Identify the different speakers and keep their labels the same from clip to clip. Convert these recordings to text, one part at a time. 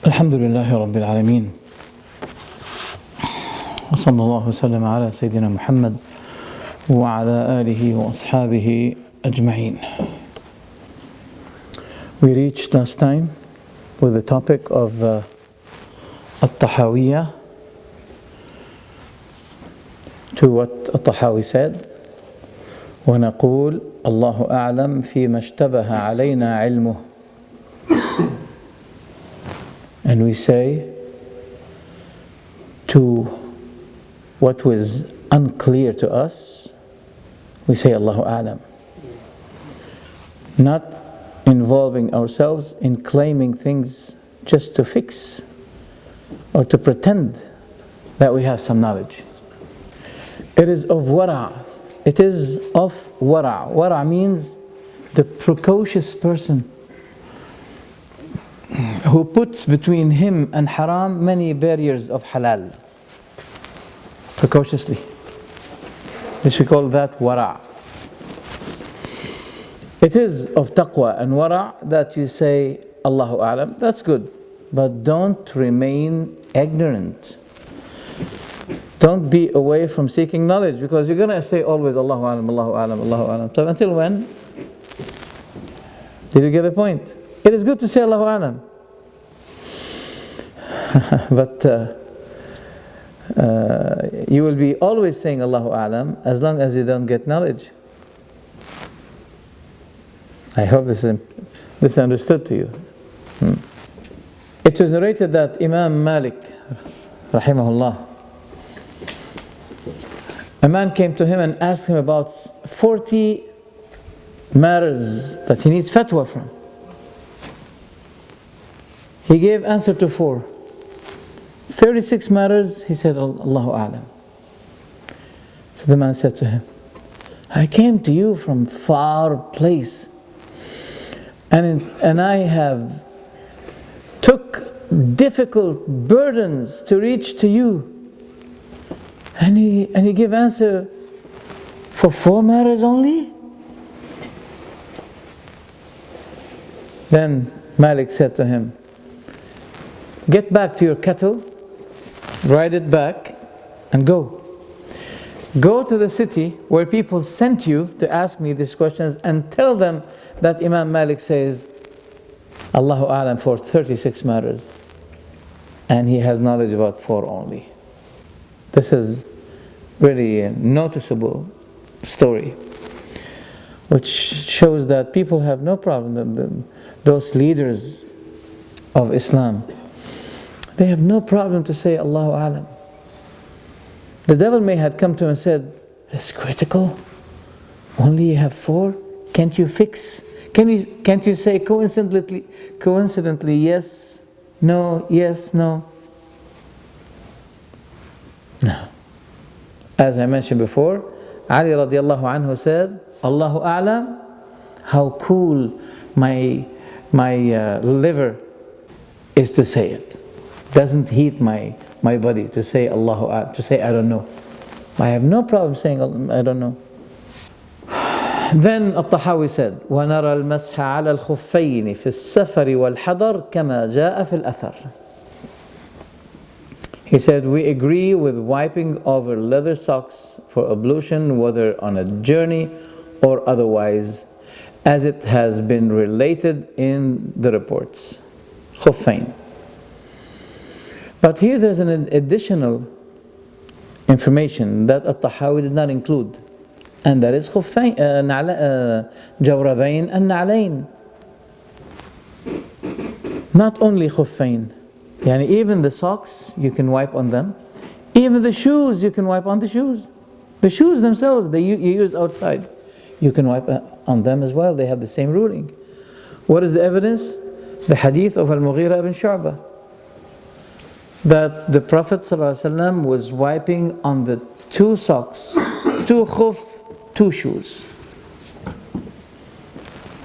Speaker 1: الحمد لله رب العالمين وصلى الله وسلم على سيدنا محمد وعلى آله وأصحابه أجمعين. We reached last time with the topic of الطحاوية, to what الطحاوي said: ونقول الله أعلم فيما اشتبه علينا علمه. And we say, to what was unclear to us, we say Allahu A'lam. Not involving ourselves in claiming things just to fix or to pretend that we have some knowledge. It is of wara'. It is of wara'. Wara' means the precocious person who puts between him and haram many barriers of halal. Precociously. This we call that wara'. It is of taqwa and wara' that you say Allahu A'lam. That's good. But don't remain ignorant. Don't be away from seeking knowledge, because you're going to say always Allahu A'lam, Allahu A'lam, Allahu A'lam. So until when? Did you get the point? It is good to say Allahu A'lam. But you will be always saying Allahu A'lam as long as you don't get knowledge. I hope this is understood to you. It was narrated that Imam Malik, rahimahullah, a man came to him and asked him about 40 matters that he needs fatwa from. He gave answer to 4. 36 matters, he said Allahu A'lam. So the man said to him, I came to you from far place, and I have took difficult burdens to reach to you, and he gave answer for 4 matters only. Then Malik said to him, get back to your cattle, ride it back, and go. Go to the city where people sent you to ask me these questions, and tell them that Imam Malik says Allahu A'lam for 36 matters, and he has knowledge about 4 only. This is really a noticeable story, which shows that people have no problem. Those leaders of Islam, they have no problem to say Allahu A'lam. The devil may have come to him and said, it's critical. Only you have 4? Can't you fix? Can't you say coincidentally yes, no, yes, no? No. As I mentioned before, Ali radiallahu anhu said, Allahu A'lam, how cool my liver is to say it. Doesn't heat my body to say Allahu A'lam, to say I don't know. I have no problem saying I don't know. Then الطحاوي said, وَنَرَى الْمَسْحَ عَلَى الْخُفَّيْنِ فِي السَّفَرِ وَالْحَضَرِ كَمَا جَاءَ فِي الْأَثَرِ. He said, we agree with wiping over leather socks for ablution, whether on a journey or otherwise, as it has been related in the reports. خُفَّيْن. But here there's an additional information that الطحاوي did not include, and that is خُفَّيْن, جَوْرَبَيْن and نَعْلَيْن. Not only خُفَّيْن, yani even the socks you can wipe on them, even the shoes you can wipe on the shoes. The shoes themselves you use outside, you can wipe on them as well. They have the same ruling. What is the evidence? The hadith of Al-Mughira ibn Shu'bah, that the Prophet ﷺ was wiping on the 2 socks, 2 khuf, 2 shoes.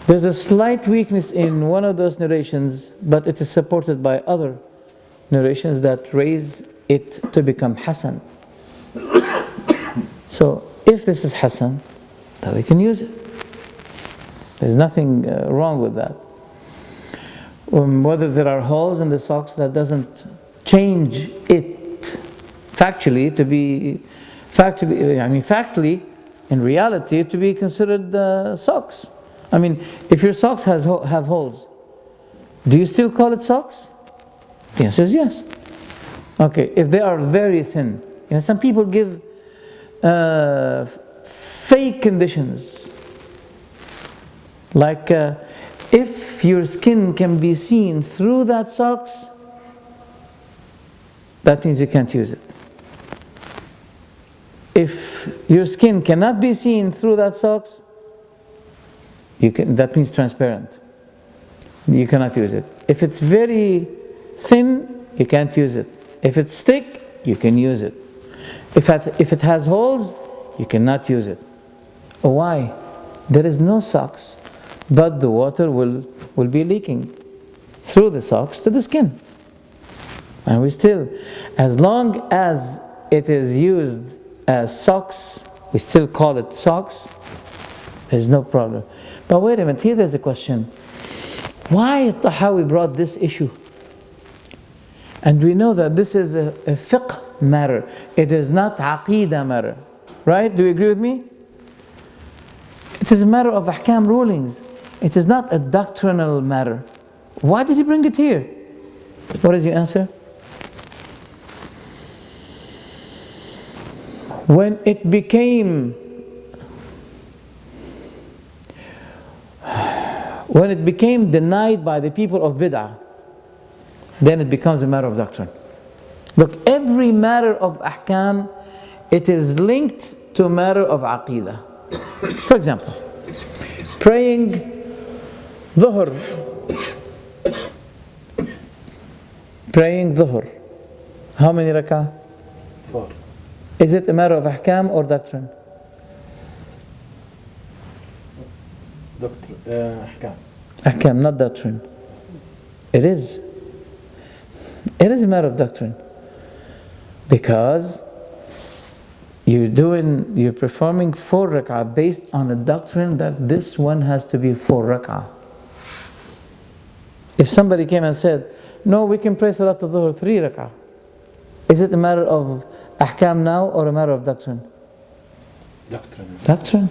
Speaker 1: There's a slight weakness in one of those narrations, but it is supported by other narrations that raise it to become Hasan. So if this is Hasan, then we can use it. There's nothing wrong with that. Whether there are holes in the socks, that doesn't change it factually to be factually, in reality, to be considered socks. I mean, if your socks have holes, do you still call it socks? The answer is yes. Okay, if they are very thin, some people give fake conditions, like if your skin can be seen through that socks, that means you can't use it. If your skin cannot be seen through that socks, that means transparent. You cannot use it. If it's very thin, you can't use it. If it's thick, you can use it. If it has holes, you cannot use it. Why? There is no socks, but the water will be leaking through the socks to the skin. And we still, as long as it is used as socks, we still call it socks, there's no problem. But wait a minute, here there's a question. Why Tahawyah brought this issue? And we know that this is a fiqh matter. It is not aqeedah matter. Right? Do you agree with me? It is a matter of ahkam rulings. It is not a doctrinal matter. Why did he bring it here? What is your answer? When it became denied by the people of bid'ah, then it becomes a matter of doctrine. Look, every matter of ahkam, it is linked to a matter of aqeedah. For example, praying dhuhr. Praying dhuhr. How many rak'ah?
Speaker 2: 4.
Speaker 1: Is it a matter of ahkam or doctrine?
Speaker 2: Ahkam.
Speaker 1: Ahkam, not doctrine. It is. It is a matter of doctrine. Because you're performing 4 rak'ah based on a doctrine that this one has to be 4 rak'ah. If somebody came and said, no, we can pray Salat al-Dhuhr 3 rak'ah, is it a matter of ahkam now or a matter of doctrine?
Speaker 2: Doctrine.
Speaker 1: Doctrine.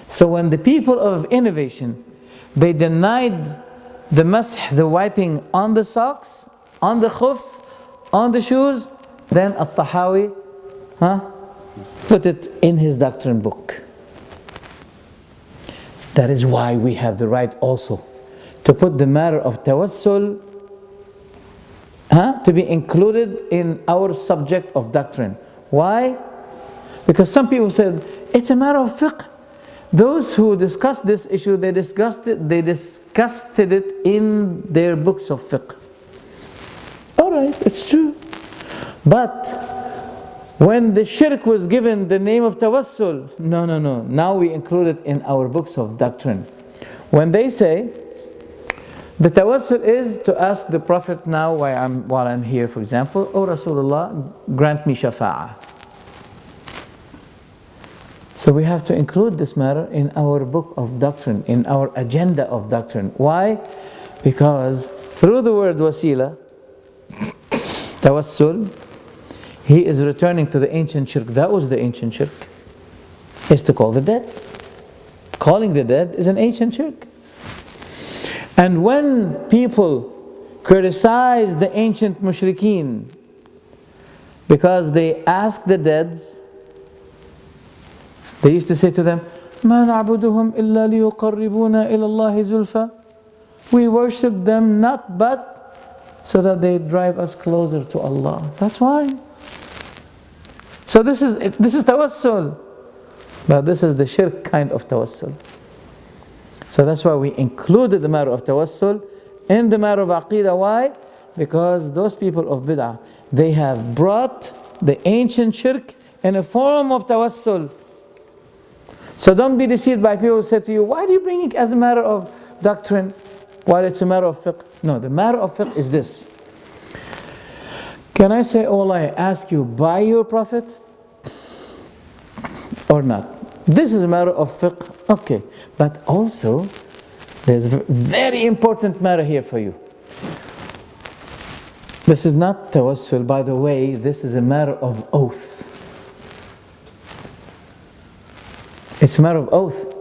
Speaker 1: So when the people of innovation, they denied the masah, the wiping on the socks, on the khuf, on the shoes, then Tahawyah put it in his doctrine book. That is why we have the right also to put the matter of tawassul to be included in our subject of doctrine. Why? Because some people said it's a matter of fiqh. Those who discussed this issue, they discussed it in their books of fiqh. Alright, it's true. But when the shirk was given the name of tawassul, no. Now we include it in our books of doctrine. When they say, the tawassul is to ask the Prophet now while I'm here, for example, O Rasulullah, grant me shafa'ah. So we have to include this matter in our book of doctrine, in our agenda of doctrine. Why? Because through the word wasila, tawassul, he is returning to the ancient shirk. That was the ancient shirk. Is to call the dead. Calling the dead is an ancient shirk. And when people criticize the ancient mushrikeen because they ask the dead, they used to say to them, مَا نَعْبُدُهُمْ إِلَّا لِيُقَرِّبُونَ إِلَى اللَّهِ زُلْفَى. We worship them not but so that they drive us closer to Allah. That's why. So this is tawassul. But this is the shirk kind of tawassul. So that's why we included the matter of tawassul in the matter of aqeedah. Why? Because those people of bid'ah, they have brought the ancient shirk in a form of tawassul. So don't be deceived by people who say to you, why do you bring it as a matter of doctrine while it's a matter of fiqh? No, the matter of fiqh is this. Can I say, oh Allah, I ask you by your Prophet or not? This is a matter of fiqh, okay. But also, There's a very important matter here for you. This is not tawassul, by the way, this is a matter of oath. It's a matter of oath.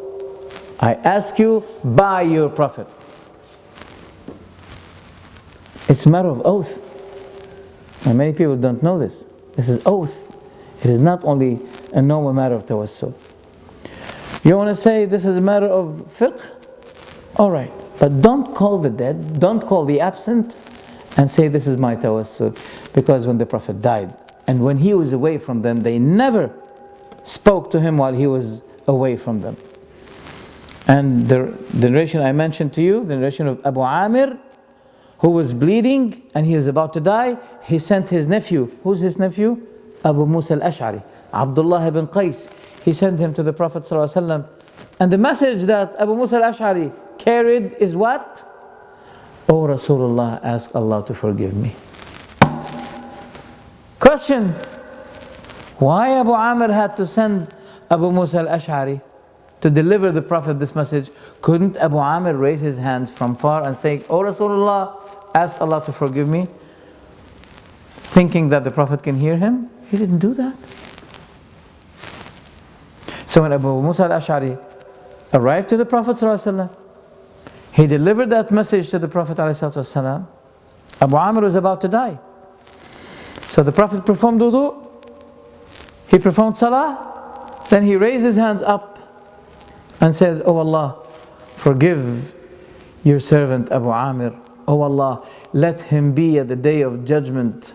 Speaker 1: I ask you by your Prophet. It's a matter of oath. And many people don't know this. This is oath. It is not only a normal matter of tawassul. You want to say this is a matter of fiqh? Alright, but don't call the dead, don't call the absent and say this is my tawassul. Because when the Prophet died and when he was away from them, they never spoke to him while he was away from them. And the narration I mentioned to you, the narration of Abu Amir, who was bleeding and he was about to die, he sent his nephew. Who's his nephew? Abu Musa al-Ash'ari, Abdullah ibn Qais. He sent him to the Prophet ﷺ. And the message that Abu Musa al-Ash'ari carried is what? O Rasulullah, ask Allah to forgive me. Question: why Abu Amir had to send Abu Musa al-Ash'ari to deliver the Prophet this message? Couldn't Abu Amir raise his hands from far and say, O Rasulullah, ask Allah to forgive me, thinking that the Prophet can hear him? He didn't do that. So when Abu Musa al-Ash'ari arrived to the Prophet ﷺ, he delivered that message to the Prophet ﷺ. Abu Amr was about to die. So the Prophet performed wudu, he performed salah, then he raised his hands up and said, Oh Allah, forgive your servant Abu Amir. Oh Allah, let him be at the day of judgment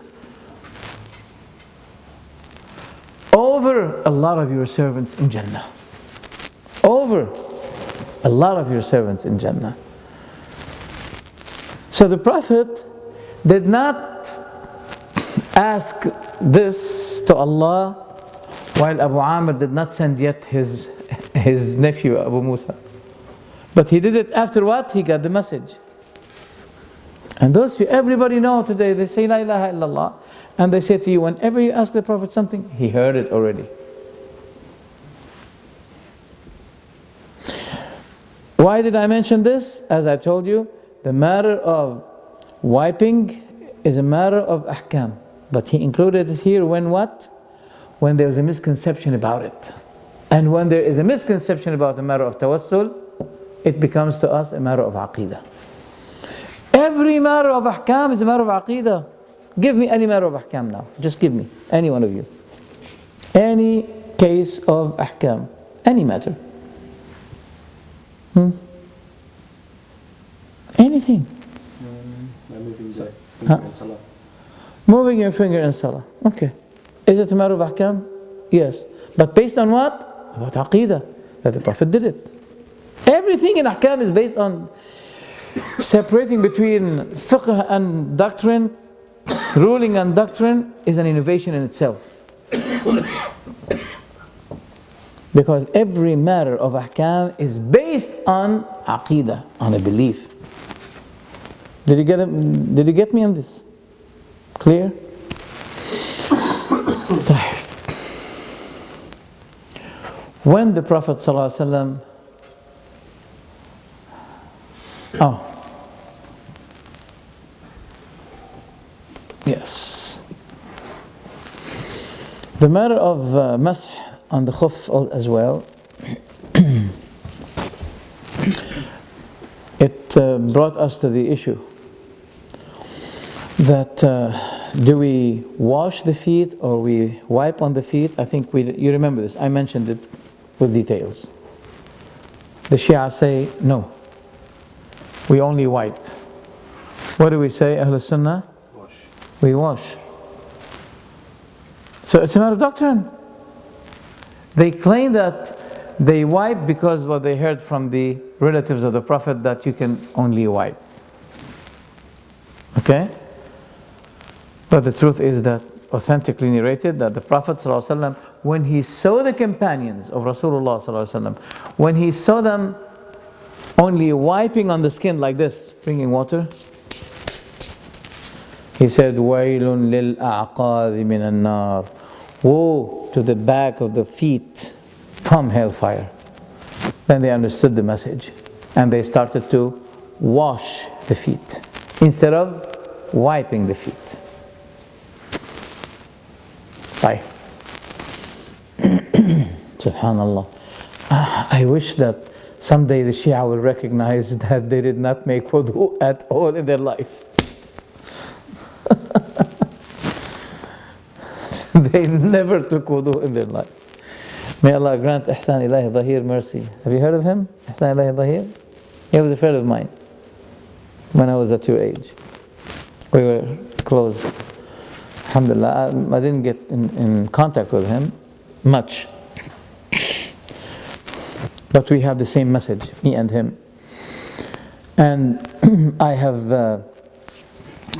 Speaker 1: over a lot of your servants in Jannah. Over a lot of your servants in Jannah. So the Prophet did not ask this to Allah while Abu Amr did not send yet his nephew Abu Musa. But he did it after what? He got the message. And those people, everybody know today, they say La ilaha illallah, and they say to you, whenever you ask the Prophet something, he heard it already. Why did I mention this? As I told you, the matter of wiping is a matter of ahkam. But he included it here when what? When there is a misconception about it. And when there is a misconception about the matter of tawassul, it becomes to us a matter of aqidah. Every matter of ahkam is a matter of aqidah. Give me any matter of ahkam now. Just give me, any one of you. Any case of ahkam. Any matter. Anything. Moving your finger in salah. Okay. Is it a matter of ahkam? Yes. But based on what? About aqidah. That the Prophet did it. Everything in ahkam is based on separating between fiqh and doctrine. Ruling and doctrine is an innovation in itself. Because every matter of ahkam is based on aqidah, on a belief. Did you get me on this? Clear? When the Prophet ﷺ, yes, the matter of masih on the khuf as well, it brought us to the issue that do we wash the feet or we wipe on the feet? I think you remember this, I mentioned it with details. The Shia say no, we only wipe. What do we say, Ahlul Sunnah?
Speaker 2: Wash.
Speaker 1: We wash. So it's a matter of doctrine. They claim that they wipe because what they heard from the relatives of the Prophet that you can only wipe. Okay? But the truth is that authentically narrated that the Prophet ﷺ, when he saw the companions of Rasulullah ﷺ, when he saw them only wiping on the skin like this, bringing water, he said, وَيْلٌ لِلْأَعْقَابِ مِنَ النَّارِ, woe to the back of the feet from hellfire. Then they understood the message. And they started to wash the feet instead of wiping the feet. Bye. Subhanallah. I wish that someday the Shia will recognize that they did not make wudu at all in their life. They never took wudu in their life. May Allah grant Ihsan Ilahi Dhahir mercy. Have you heard of him? Ihsan Ilahi Dhahir? He was a friend of mine when I was at your age. We were close. Alhamdulillah, I didn't get in contact with him much. But we have the same message, me and him. And I have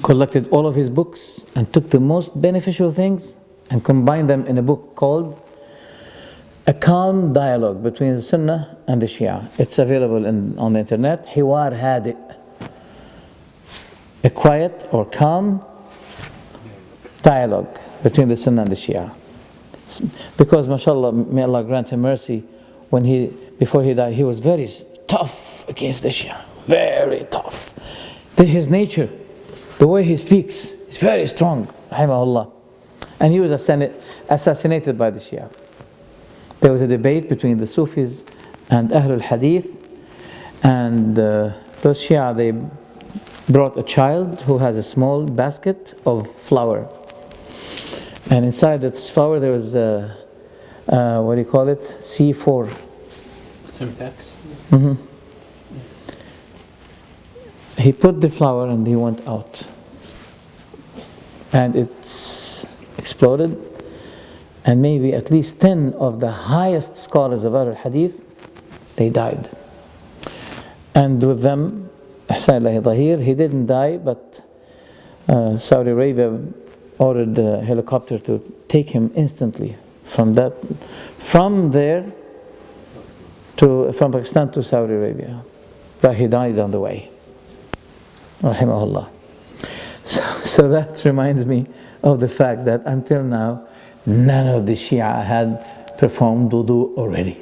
Speaker 1: collected all of his books and took the most beneficial things and combined them in a book called A Calm Dialogue Between the Sunnah and the Shia. It's available on the internet. Hiwar Hadi. A quiet or calm dialogue between the Sunnah and the Shia. Because, mashallah, may Allah grant him mercy, before he died, he was very tough against the Shia. Very tough. His nature, the way he speaks, is very strong. Rahimahullah. And he was assassinated by the Shia. There was a debate between the Sufis and Ahlul Hadith, and those Shia, they brought a child who has a small basket of flour. And inside that flour there was what do you call it? C4.
Speaker 2: Syntax.
Speaker 1: Mm-hmm. He put the flour and he went out. And it's exploded. And maybe at least 10 of the highest scholars of Ahlul Hadith, they died. And with them, Ihsan Ilahi Dhahir, he didn't die, but Saudi Arabia ordered the helicopter to take him instantly from Pakistan to Saudi Arabia. But he died on the way. Rahimahullah. So that reminds me of the fact that until now, none of the Shia had performed wudu already.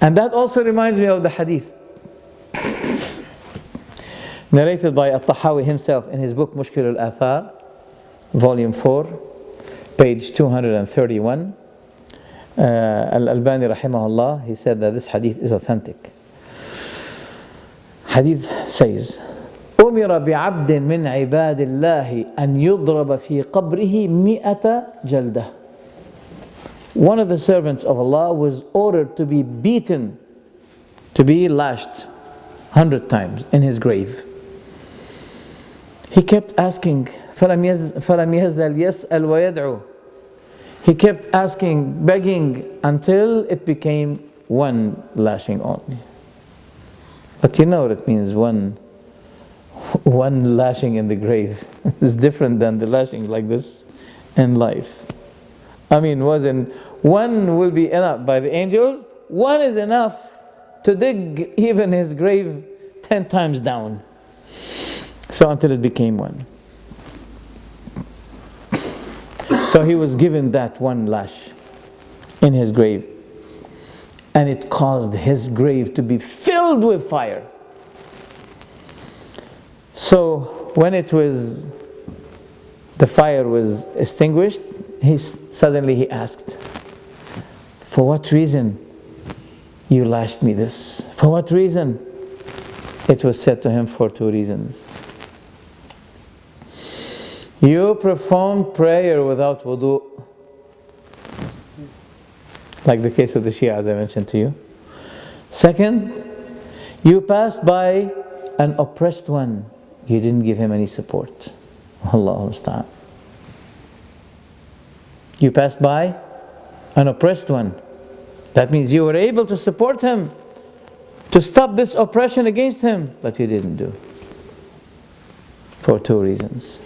Speaker 1: And that also reminds me of the hadith narrated by Tahawyah himself in his book Mushkil al-Athar, volume 4, page 231. Al-Albani rahimahullah, he said that this hadith is authentic. Hadith says, أمر بعبد من عباد الله أن يضرب في قبره 100 جلدة. One of the servants of Allah was ordered to be beaten, to be lashed 100 times in his grave. He kept asking, فلم يزل يسأل ويدعو. He kept asking, begging, until it became one lashing only. But you know what it means, one lashing in the grave. It's different than the lashing like this in life. I mean, one will be enough by the angels, one is enough to dig even his grave 10 times down. So until it became one. So he was given that one lash in his grave. And it caused his grave to be filled with fire. So when the fire was extinguished, suddenly he asked, for what reason you lashed me this? For what reason? It was said to him, for 2 reasons. You performed prayer without wudu, like the case of the Shia as I mentioned to you. Second, you passed by an oppressed one. You didn't give him any support. Allahu musta'an. You passed by an oppressed one. That means you were able to support him, to stop this oppression against him, but you didn't do. For 2 reasons.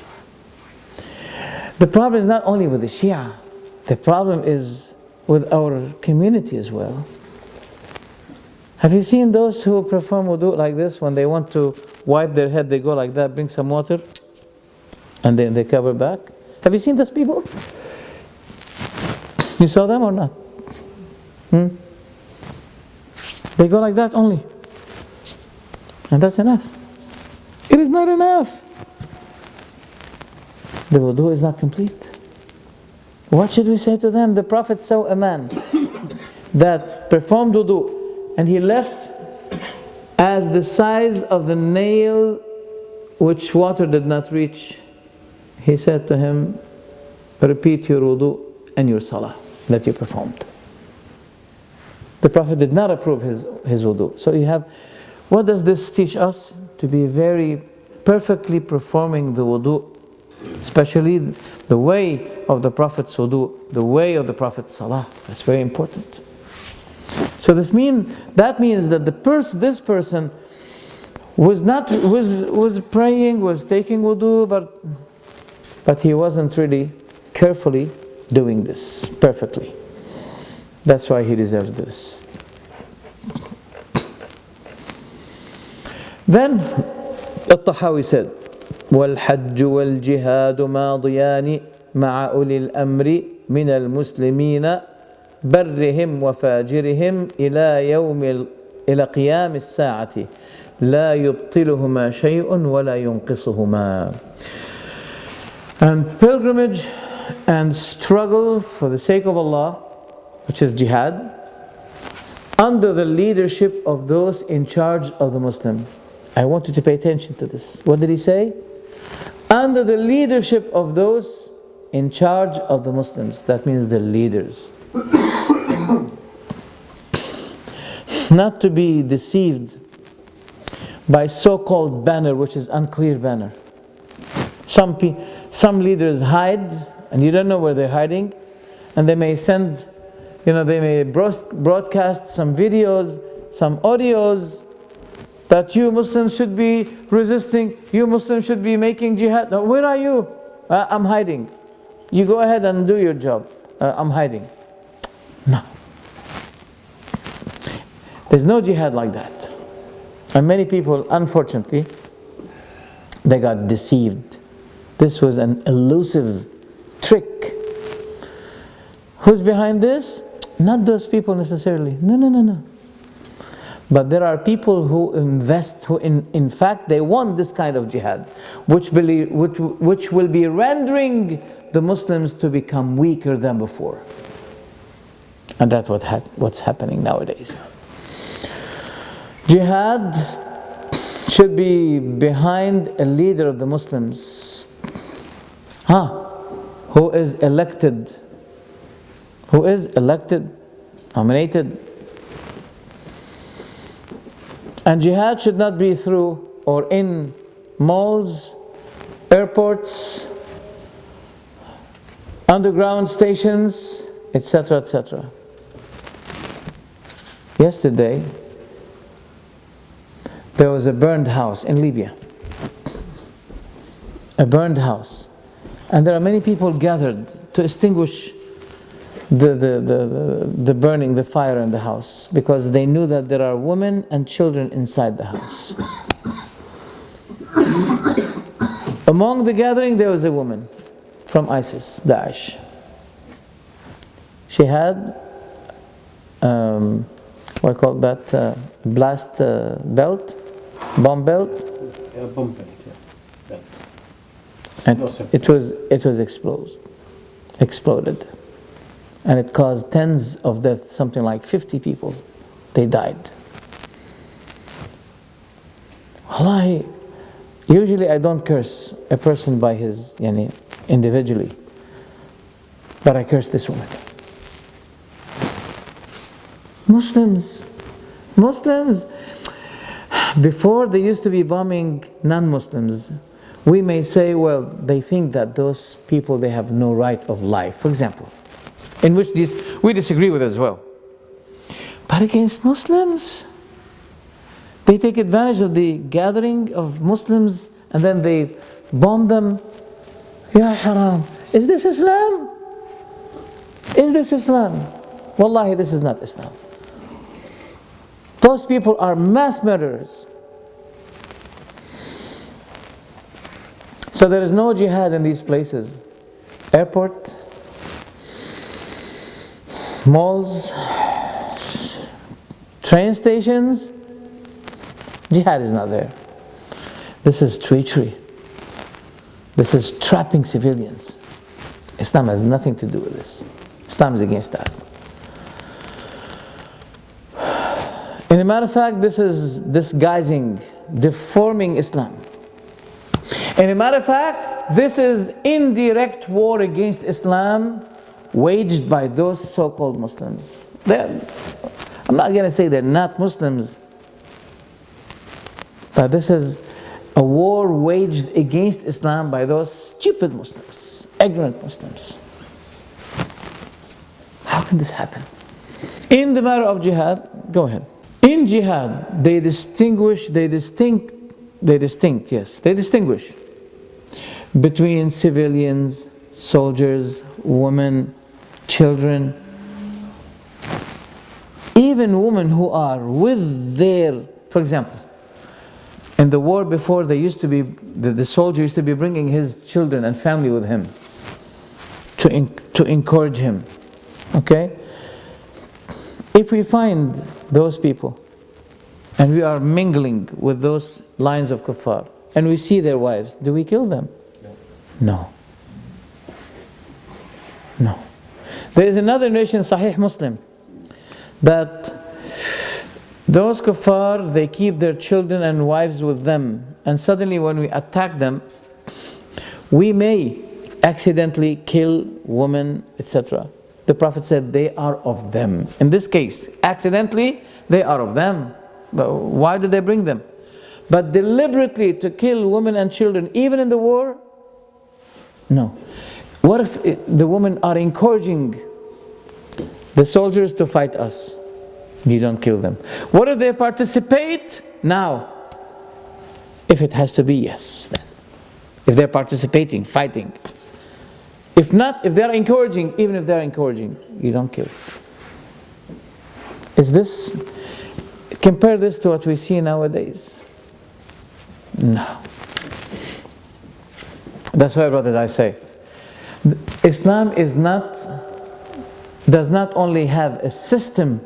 Speaker 1: The problem is not only with the Shia, the problem is with our community as well. Have you seen those who perform wudu like this? When they want to wipe their head, they go like that, bring some water, and then they cover back. Have you seen those people? You saw them or not? They go like that only. And that's enough. It is not enough. The wudu is not complete. What should we say to them? The Prophet saw a man that performed wudu and he left as the size of the nail which water did not reach. He said to him, repeat your wudu and your salah that you performed. The Prophet did not approve his wudu. So you have, what does this teach us? To be very perfectly performing the wudu, especially the way of the Prophet's wudu, the way of the Prophet's salah. That's very important. So that means that this person was praying, was taking wudu, but he wasn't really carefully doing this perfectly. That's why he deserves this. Then الطحاوي said, والحج والجهاد ماضيان مع أولي الأمر من المسلمين برهم وفاجرهم إلى قيام الساعة لا يبطلهما شيء ولا ينقصهما. And pilgrimage and struggle for the sake of Allah, which is jihad, under the leadership of those in charge of the Muslim. I want you to pay attention to this. What did he say? Under the leadership of those in charge of the Muslims. That means the leaders. Not to be deceived by so-called banner, which is unclear banner. Some leaders hide, and you don't know where they're hiding, and they may send, they may broadcast some videos, some audios, that you Muslims should be resisting, you Muslims should be making jihad. Now, where are you? I'm hiding. You go ahead and do your job. I'm hiding. No. There's no jihad like that. And many people, unfortunately, they got deceived. This was an elusive trick. Who's behind this? Not those people necessarily. No. But there are people who invest, who in fact they want this kind of jihad, which will be rendering the Muslims to become weaker than before. And that's what's happening nowadays. Jihad should be behind a leader of the Muslims, who is elected, nominated. And jihad should not be through or in malls, airports, underground stations, etc., etc. Yesterday, there was a burned house in Libya. A burned house. And there are many people gathered to extinguish the burning, the fire in the house, because they knew that there are women and children inside the house. Among the gathering there was a woman from ISIS, Daesh. She had what called that blast belt, bomb belt.
Speaker 2: Bomb belt, yeah.
Speaker 1: And it was exploded. And it caused tens of deaths, something like 50 people. They died. Wallahi, usually I don't curse a person by his, individually. But I curse this woman. Muslims, before they used to be bombing non-Muslims, we may say, well, they think that those people, they have no right of life, for example. In which we disagree with as well. But against Muslims, they take advantage of the gathering of Muslims and then they bomb them. Ya haram. Is this Islam? Is this Islam? Wallahi, this is not Islam. Those people are mass murderers. So there is no jihad in these places. Airport, malls, train stations, jihad is not there. This is treachery. This is trapping civilians. Islam has nothing to do with this. Islam is against that. In a matter of fact, this is disguising, deforming Islam. In a matter of fact, this is indirect war against Islam waged by those so-called Muslims. I'm not going to say they're not Muslims, but this is a war waged against Islam by those stupid Muslims, ignorant Muslims. How can this happen? In the matter of jihad, go ahead. In jihad, they distinguish between civilians, soldiers, women, children, even women who are with their, for example, in the war before, they used to be, the soldier used to be bringing his children and family with him to encourage him. Okay? If we find those people and we are mingling with those lines of kuffar and we see their wives, do we kill them? No. No. There is another narration in Sahih Muslim that those kuffar, they keep their children and wives with them, and suddenly when we attack them, we may accidentally kill women, etc. The Prophet said they are of them. In this case, accidentally, they are of them. But why did they bring them? But deliberately to kill women and children, even in the war? No. What if the women are encouraging the soldiers to fight us? You don't kill them. What if they participate? Now, if it has to be, yes. Then. If they're participating, fighting. If not, if they're encouraging, even if they're encouraging, you don't kill. Is this, compare this to what we see nowadays? No. That's why, brothers, I say, Islam does not only have a system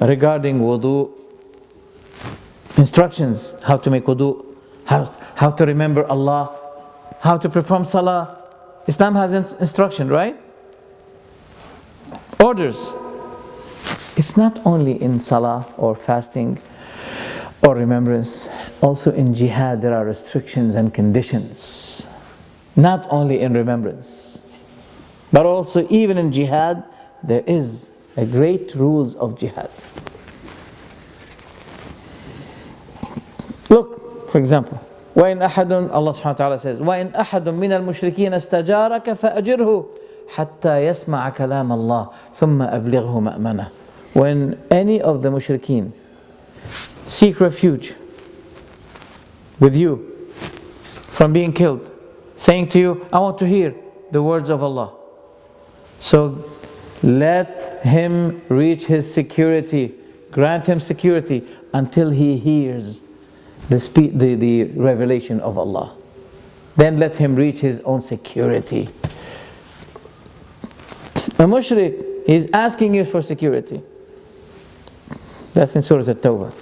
Speaker 1: regarding wudu, instructions, how to make wudu, how to remember Allah, how to perform salah. Islam has instruction, right? Orders. It's not only in salah or fasting or remembrance. Also in jihad there are restrictions and conditions. Not only in remembrance, but also even in jihad there is a great rules of jihad. Look, for example, وَإِنْ أَحَدٌ, Allah subhanahu wa ta'ala says, وَإِنْ أَحَدٌ مِّنَ الْمُشْرِكِينَ اسْتَجَارَكَ فَأَجِرْهُ حَتَّى يَسْمَعَ كَلَامَ اللَّهِ ثُمَّ أَبْلِغْهُ مَأْمَنَهُ. When any of the mushrikeen seek refuge with you from being killed, saying to you, I want to hear the words of Allah. So let him reach his security, grant him security until he hears the revelation of Allah. Then let him reach his own security. A mushrik is asking you for security. That's in Surah At-Tawbah.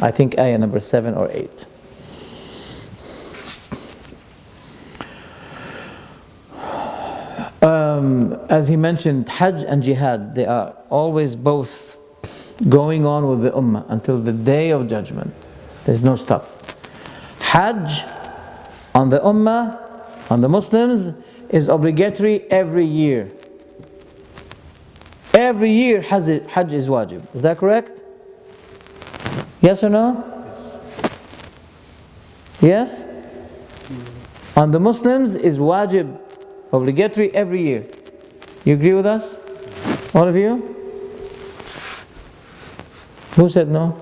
Speaker 1: I think ayah number 7 or 8. As he mentioned, Hajj and Jihad, they are always both going on with the Ummah until the Day of Judgment. There's no stop. Hajj on the Ummah, on the Muslims, is obligatory every year. Every year Hajj is wajib. Is that correct? Yes or no? Yes? On the Muslims is wajib, obligatory every year. You agree with us? All of you? Who said no?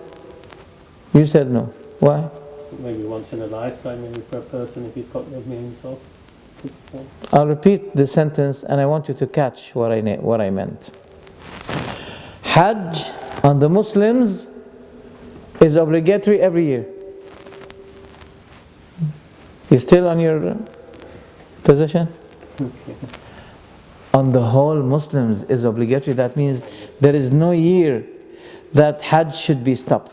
Speaker 1: You said no. Why?
Speaker 2: Maybe once in a lifetime, maybe for a person if he's got the himself.
Speaker 1: I'll repeat the sentence and I want you to catch what I meant. Hajj on the Muslims is obligatory every year. You still on your position? On the whole Muslims is obligatory. That means there is no year that Hajj should be stopped.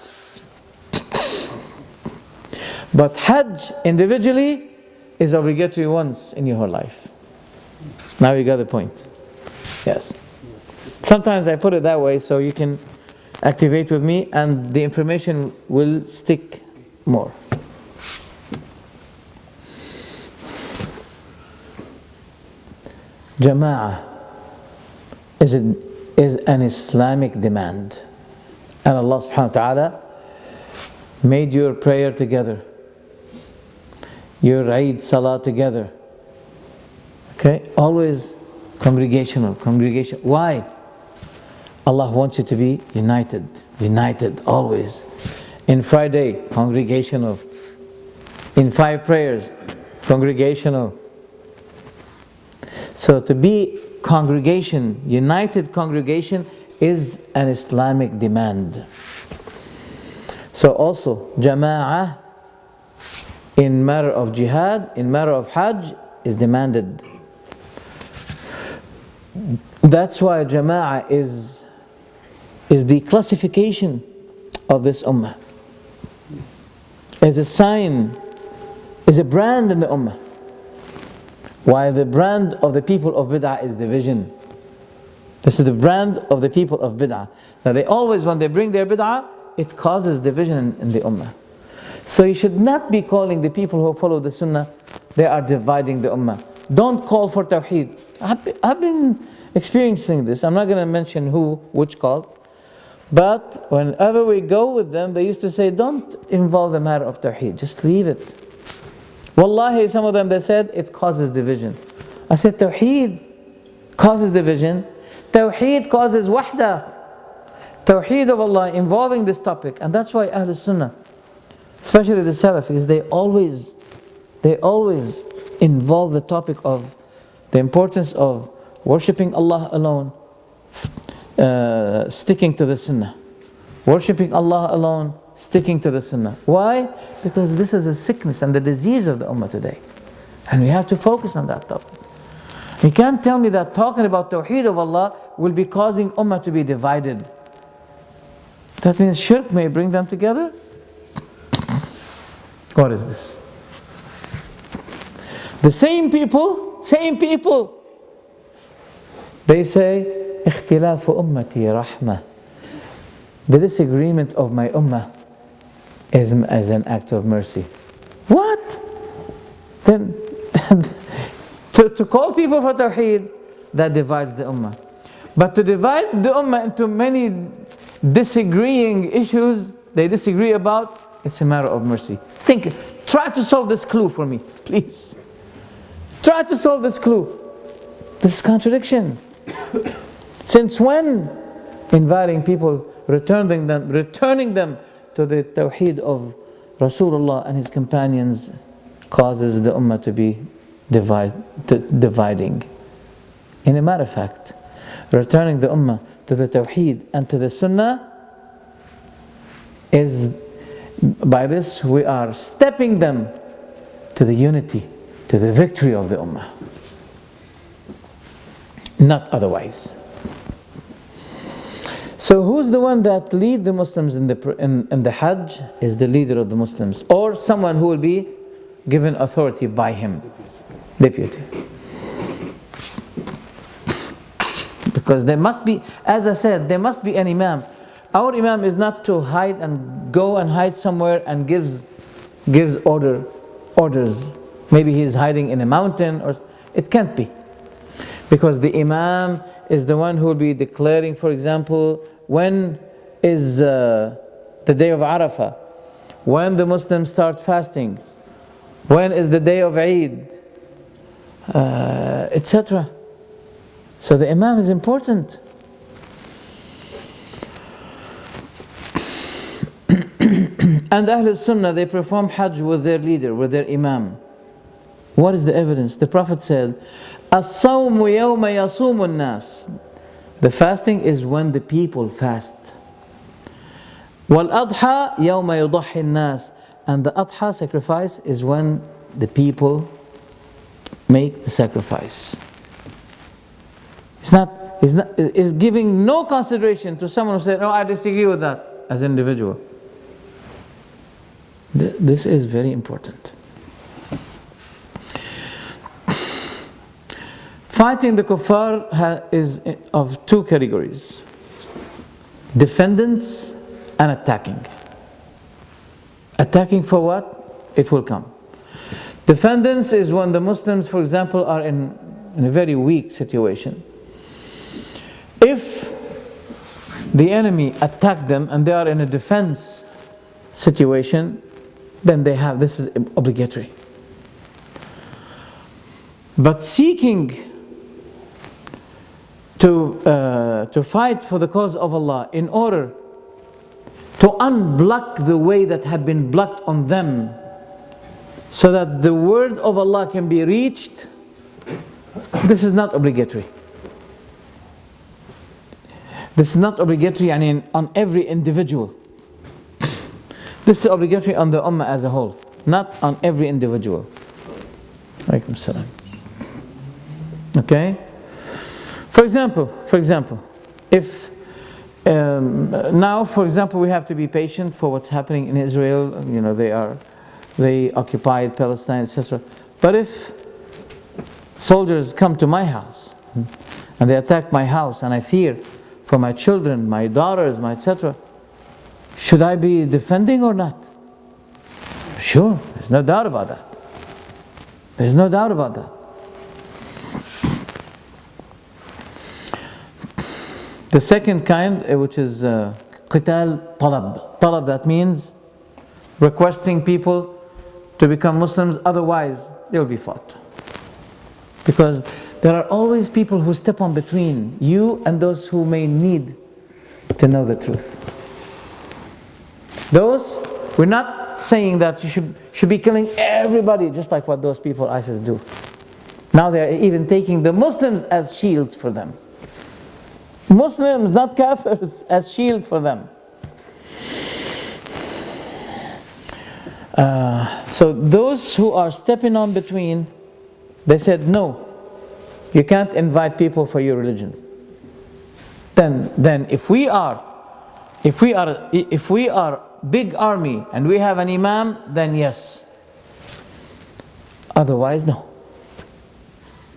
Speaker 1: But Hajj individually is obligatory once in your whole life. Now you got the point. Yes. Sometimes I put it that way so you can activate with me and the information will stick more. Jama'ah is an Islamic demand. And Allah subhanahu wa ta'ala made your prayer together, your Eid Salah together. Okay? Always congregational. Why? Allah wants you to be united, always. In Friday, congregational. In 5 prayers, congregational. So to be congregation, united congregation, is an Islamic demand. So also, jama'ah in matter of jihad, in matter of hajj, is demanded. That's why jama'ah is the classification of this ummah. Is a sign, is a brand in the ummah. While the brand of the people of bid'ah is division. This is the brand of the people of bid'ah. Now they always, when they bring their bid'ah, it causes division in the ummah. So you should not be calling the people who follow the sunnah, they are dividing the ummah. Don't call for tawheed. I've been experiencing this. I'm not going to mention which cult. But whenever we go with them, they used to say, don't involve the matter of tawheed, just leave it. Wallahi, some of them, they said, it causes division. I said, tawheed causes division. Tawheed causes wahda. Tawheed of Allah involving this topic. And that's why Ahlul Sunnah, especially the Salafis, they always involve the topic of the importance of worshipping Allah alone, sticking to the Sunnah. Worshipping Allah alone, sticking to the Sunnah. Why? Because this is a sickness and the disease of the Ummah today. And we have to focus on that topic. You can't tell me that talking about Tawheed of Allah will be causing Ummah to be divided. That means shirk may bring them together? What is this? The same people, they say, اختلاف أمتي رحمة. The disagreement of my ummah is as an act of mercy. What? Then to call people for tawheed, that divides the ummah. But to divide the ummah into many disagreeing issues they disagree about, it's a matter of mercy. Try to solve this clue for me, please. Try to solve this clue. This is contradiction. Since when inviting people, returning them to the tawheed of Rasulullah and his companions causes the ummah to be dividing? In a matter of fact, returning the ummah to the tawheed and to the sunnah is, by this we are stepping them to the unity, to the victory of the ummah. Not otherwise. So who's the one that lead the Muslims in the Hajj? Is the leader of the Muslims, or someone who will be given authority by him, deputy. Because there must be, as I said, there must be an imam. Our imam is not to hide and go and hide somewhere and gives orders. Maybe he is hiding in a mountain, or it can't be. Because the imam is the one who will be declaring, for example, when is the day of Arafah, when the Muslims start fasting, when is the day of Eid, etc. So the imam is important. And Ahlul Sunnah, they perform Hajj with their leader, with their imam. What is the evidence? The Prophet said, الصوم يوم يصوم الناس. The fasting is when the people fast. والأضحى يوم يضحي الناس. And the adha, sacrifice, is when the people make the sacrifice. It's is giving no consideration to someone who said, no, I disagree with that as an individual. This is very important. Fighting the kuffar is of two categories: defendants and attacking. Attacking for what? It will come. Defendants is when the Muslims, for example, are in a very weak situation. If the enemy attacked them and they are in a defense situation, then this is obligatory. But seeking to fight for the cause of Allah in order to unblock the way that had been blocked on them, so that the word of Allah can be reached, this is not obligatory. This is not obligatory on every individual. This is obligatory on the ummah as a whole, not on every individual. Alaikum salam. Okay? For example, if now, for example, we have to be patient for what's happening in Israel. You know, they occupied Palestine, etc. But if soldiers come to my house and they attack my house, and I fear for my children, my daughters, my etc., should I be defending or not? Sure, there's no doubt about that. There's no doubt about that. The second kind, which is qital talab. Talab, that means requesting people to become Muslims, otherwise they'll be fought. Because there are always people who step on between you and those who may need to know the truth. Those, we're not saying that you should be killing everybody, just like what those people ISIS do. Now they are even taking the Muslims as shields for them. Muslims, not kafirs, as shield for them. So those who are stepping on between, they said, no, you can't invite people for your religion. Then if we are big army and we have an imam, then yes. Otherwise, no.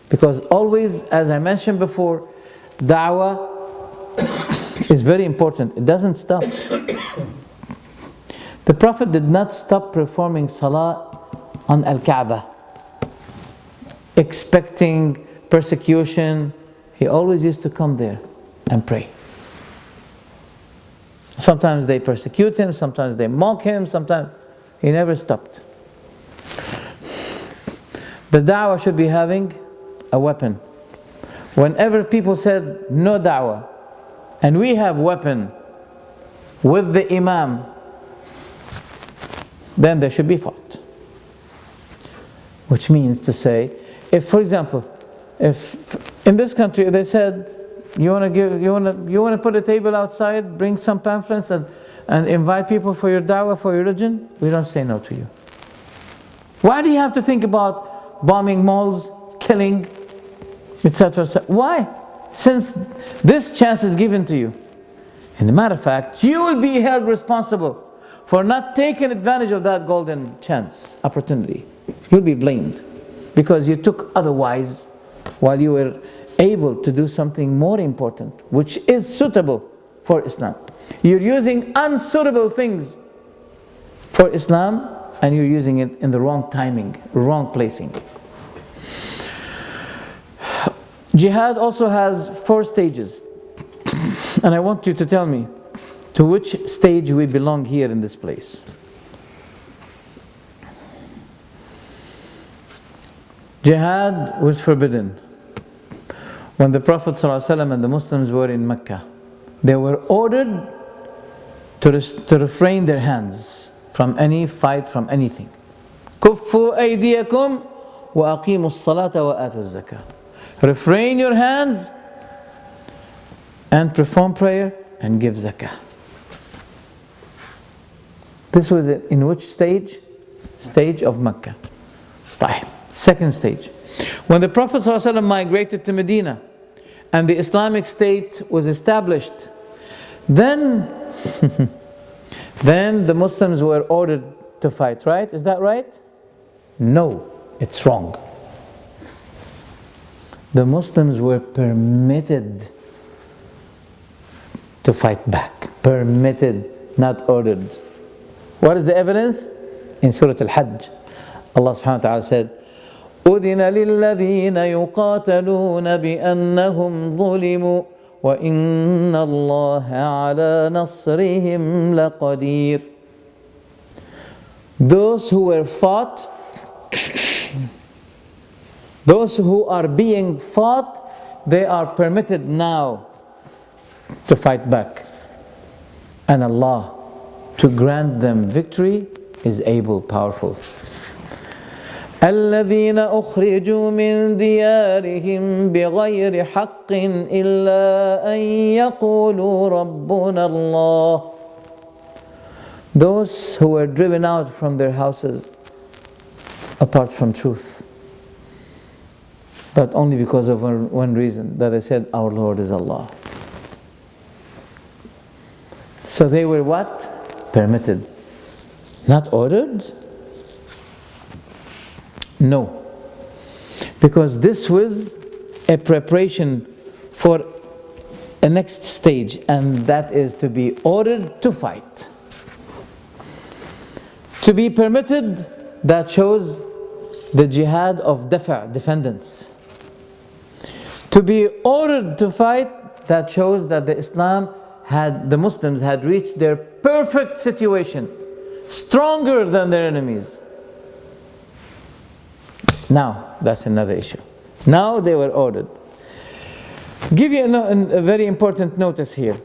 Speaker 1: Because always, as I mentioned before, da'wah is very important. It doesn't stop. The Prophet did not stop performing salah on Al-Kaaba, expecting persecution. He always used to come there and pray. Sometimes they persecute him, sometimes they mock him, sometimes he never stopped. The da'wah should be having a weapon. Whenever people said no da'wah, and we have weapon with the imam, then they should be fought. Which means to say, if, for example, if in this country they said, you want to put a table outside, bring some pamphlets and invite people for your da'wah, for your religion, we don't say no to you. Why do you have to think about bombing malls, killing, etc.? Why? Since this chance is given to you. And a matter of fact, you will be held responsible for not taking advantage of that golden chance, opportunity. You'll be blamed because you took otherwise while you were able to do something more important, which is suitable for Islam. You're using unsuitable things for Islam, and you're using it in the wrong timing, wrong placing. Jihad also has 4 stages, and I want you to tell me to which stage we belong here in this place. Jihad was forbidden when the Prophet ﷺ and the Muslims were in Mecca. They were ordered to refrain their hands from any fight, from anything. كُفُّوا أَيْدِيَكُمْ وَأَقِيمُوا الصَّلَاةَ وَآتُوا الزَّكَاةَ. Refrain your hands and perform prayer and give zakah. This was it. In which stage? Stage of Mecca. Second stage. When the Prophet ﷺ migrated to Medina and the Islamic State was established, then then the Muslims were ordered to fight, right? Is that right? No, it's wrong. The Muslims were permitted to fight back. Permitted, not ordered. What is the evidence? In Surah Al-Hajj, Allah subhanahu wa ta'ala said, أُذِنَ لِلَّذِينَ يُقَاتَلُونَ بِأَنَّهُمْ ظُلِمُوا وَإِنَّ اللَّهَ عَلَى نَصْرِهِمْ لَقَدِيرٌ. Those who were fought, those who are being fought, they are permitted now to fight back. And Allah, to grant them victory, is able, powerful. الذين أخرجوا من ديارهم بغير حق إلا أن يقولوا ربنا الله. Those who were driven out from their houses apart from truth, but only because of one reason, that they said, our Lord is Allah. So they were what? Permitted. Not ordered? No. Because this was a preparation for a next stage, and that is to be ordered to fight. To be permitted, that shows the jihad of defendants. To be ordered to fight, that shows that the Muslims had reached their perfect situation, stronger than their enemies. Now, that's another issue. Now they were ordered. Give you a very important notice here,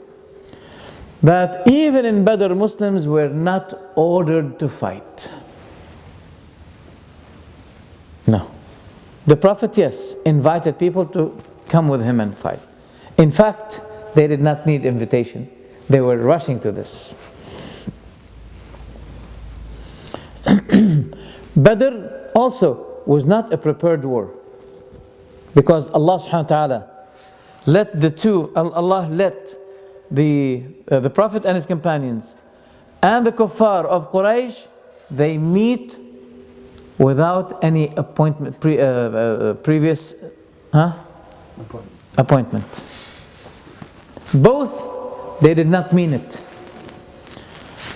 Speaker 1: that even in Badr, Muslims were not ordered to fight. No. The Prophet, yes, invited people to come with him and fight. In fact, they did not need invitation. They were rushing to this. Badr also was not a prepared war, because Allah subhanahu wa ta'ala let Allah let the Prophet and his companions and the kuffar of Quraysh, they meet without any previous appointment. Both, they did not mean it.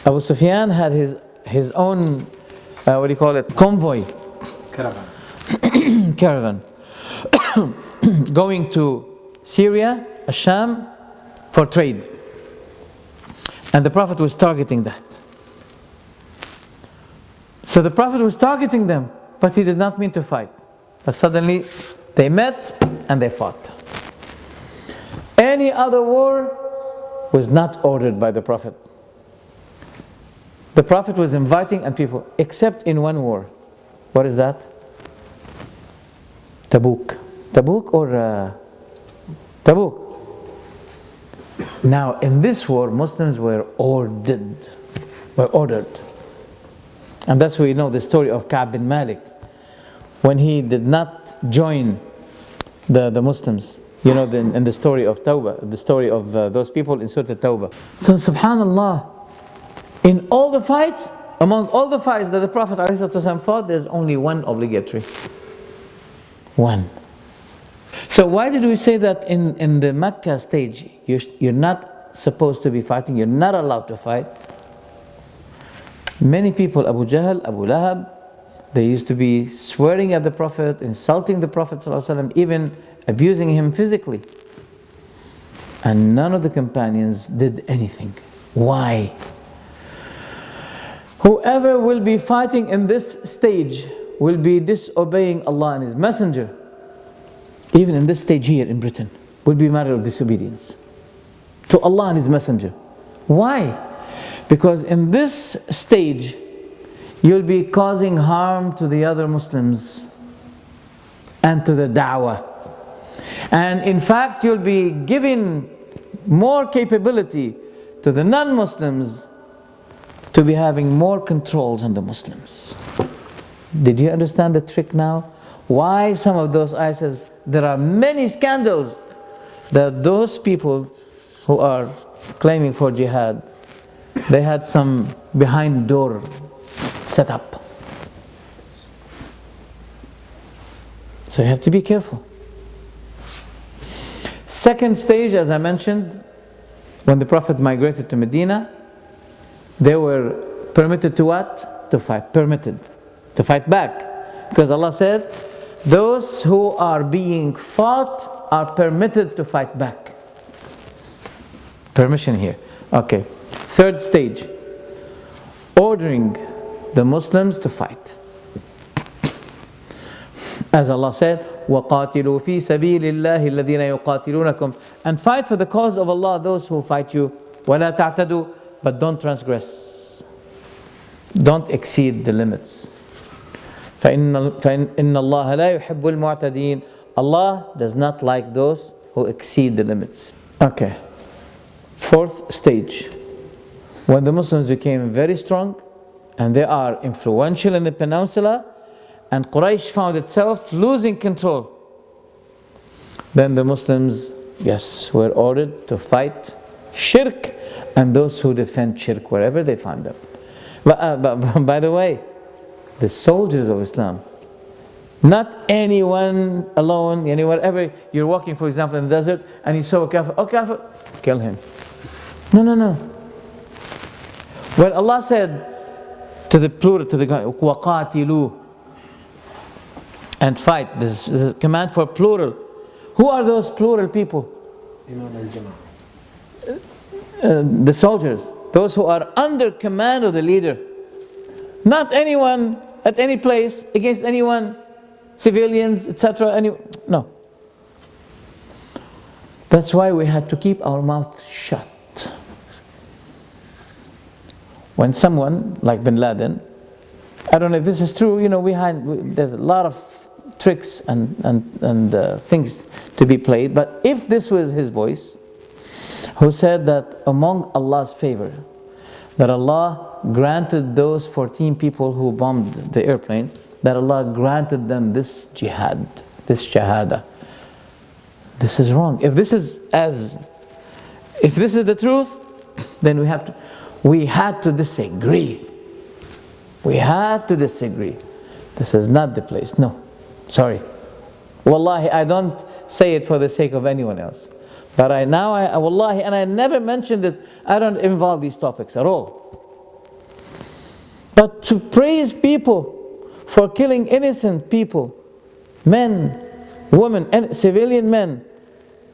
Speaker 1: Abu Sufyan had his own convoy, caravan going to Syria, Asham, for trade, and the Prophet was targeting that. So the Prophet was targeting them, but he did not mean to fight. But suddenly they met and they fought. Any other war was not ordered by the Prophet. The Prophet was inviting and people, except in one war. What is that? Tabuk. Now, in this war, Muslims were ordered. And that's where we know the story of Ka'b bin Malik, when he did not join the Muslims. You know, in the story of Tawbah, the story of those people in Surah Tawbah. So, subhanallah, in all the fights, among all the fights that the Prophet ﷺ fought, there's only one obligatory. One. So why did we say that in the Makkah stage, you're not supposed to be fighting, you're not allowed to fight? Many people, Abu Jahl, Abu Lahab, they used to be swearing at the Prophet, insulting the Prophet ﷺ, even abusing him physically. And none of the companions did anything. Why? Whoever will be fighting in this stage will be disobeying Allah and His Messenger. Even in this stage here in Britain, will be a matter of disobedience to Allah and His Messenger. Why? Because in this stage, you'll be causing harm to the other Muslims and to the da'wah. And in fact, you'll be giving more capability to the non-Muslims to be having more controls on the Muslims. Did you understand the trick now? Why some of those ayahs says there are many scandals that those people who are claiming for jihad, they had some behind door set up. So you have to be careful. Second stage, as I mentioned, when the Prophet migrated to Medina, they were permitted to what? To fight. Permitted to fight back. Because Allah said, those who are being fought are permitted to fight back. Permission here. Okay. Third stage, ordering the Muslims to fight. As Allah said, وَقَاتِلُوا فِي سَبِيلِ اللَّهِ الَّذِينَ يُقَاتِلُونَكُمْ, and fight for the cause of Allah those who fight you. وَلَا تَعْتَدُوا, but don't transgress. Don't exceed the limits. فَإِنَّ اللَّهَ لَا يُحِبُّ الْمُعْتَدِينَ. Allah does not like those who exceed the limits. Okay. Fourth stage. When the Muslims became very strong and they are influential in the peninsula, and Quraysh found itself losing control, then the Muslims, yes, were ordered to fight shirk and those who defend shirk wherever they find them. But by the way, the soldiers of Islam, not anyone alone, wherever you're walking, for example, in the desert, and you saw a kafir, oh kafir, kill him. No. When Allah said to the plural, to the وَقَاتِلُوا, and fight, this is a command for plural. Who are those plural people? The soldiers, those who are under command of the leader. Not anyone at any place, against anyone, civilians, etc. No. That's why we had to keep our mouth shut. When someone, like Bin Laden, I don't know if this is true, there's a lot of tricks and things to be played, but if this was his voice, who said that among Allah's favor, that Allah granted those 14 people who bombed the airplanes, that Allah granted them this jihad, this shahada. This is wrong. If this is the truth, then we had to disagree. We had to disagree. This is not the place. No. Sorry. Wallahi, I don't say it for the sake of anyone else. But wallahi, and I never mentioned it, I don't involve these topics at all. But to praise people for killing innocent people, men, women, and civilian men,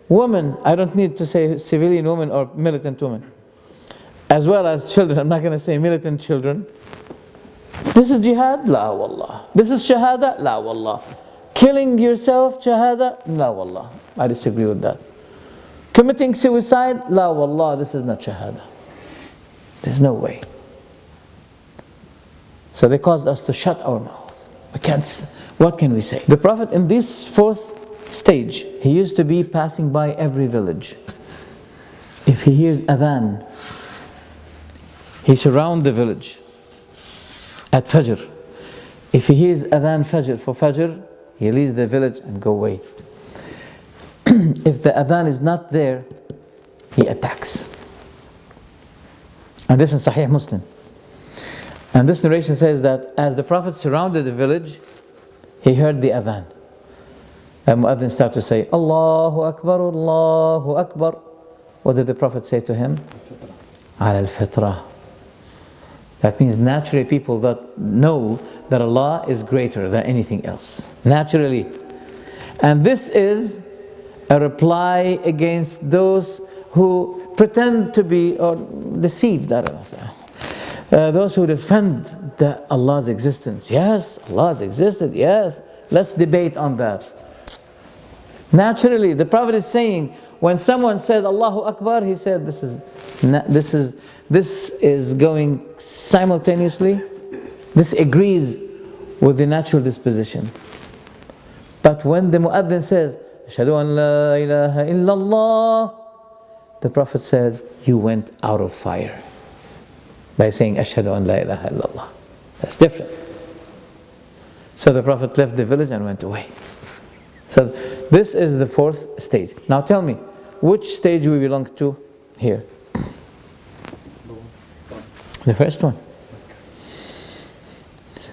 Speaker 1: women, I don't need to say civilian women or militant women, as well as children, I'm not going to say militant children. This is jihad? La wallah. This is shahada? La wallah. Killing yourself, shahada? La wallah. I disagree with that. Committing suicide? La wallah, this is not shahada. There's no way. So they caused us to shut our mouth. What can we say? The Prophet in this fourth stage, he used to be passing by every village. If he hears adhan, he surrounds the village at Fajr. If he hears adhan for Fajr, he leaves the village and go away. If the adhan is not there, he attacks. And this is Sahih Muslim. And this narration says that as the Prophet surrounded the village, he heard the adhan. The muadhin started to say, Allahu Akbar, Allahu Akbar. What did the Prophet say to him? Ala al-fitrah. That means naturally people that know that Allah is greater than anything else. Naturally. And this is a reply against those who pretend to be or deceived. I don't know. Those who defend Allah's existence. Yes, Allah has existed. Yes, let's debate on that. Naturally, the Prophet is saying, when someone said Allahu Akbar, he said this is going simultaneously. This agrees with the natural disposition. But when the muadhin says Ashhadu an la ilaha illallah, the Prophet said, you went out of fire by saying Ashhadu an la ilaha illallah. That's different. So the Prophet left the village and went away. So this is the fourth stage. Now tell me, which stage we belong to here? The first one.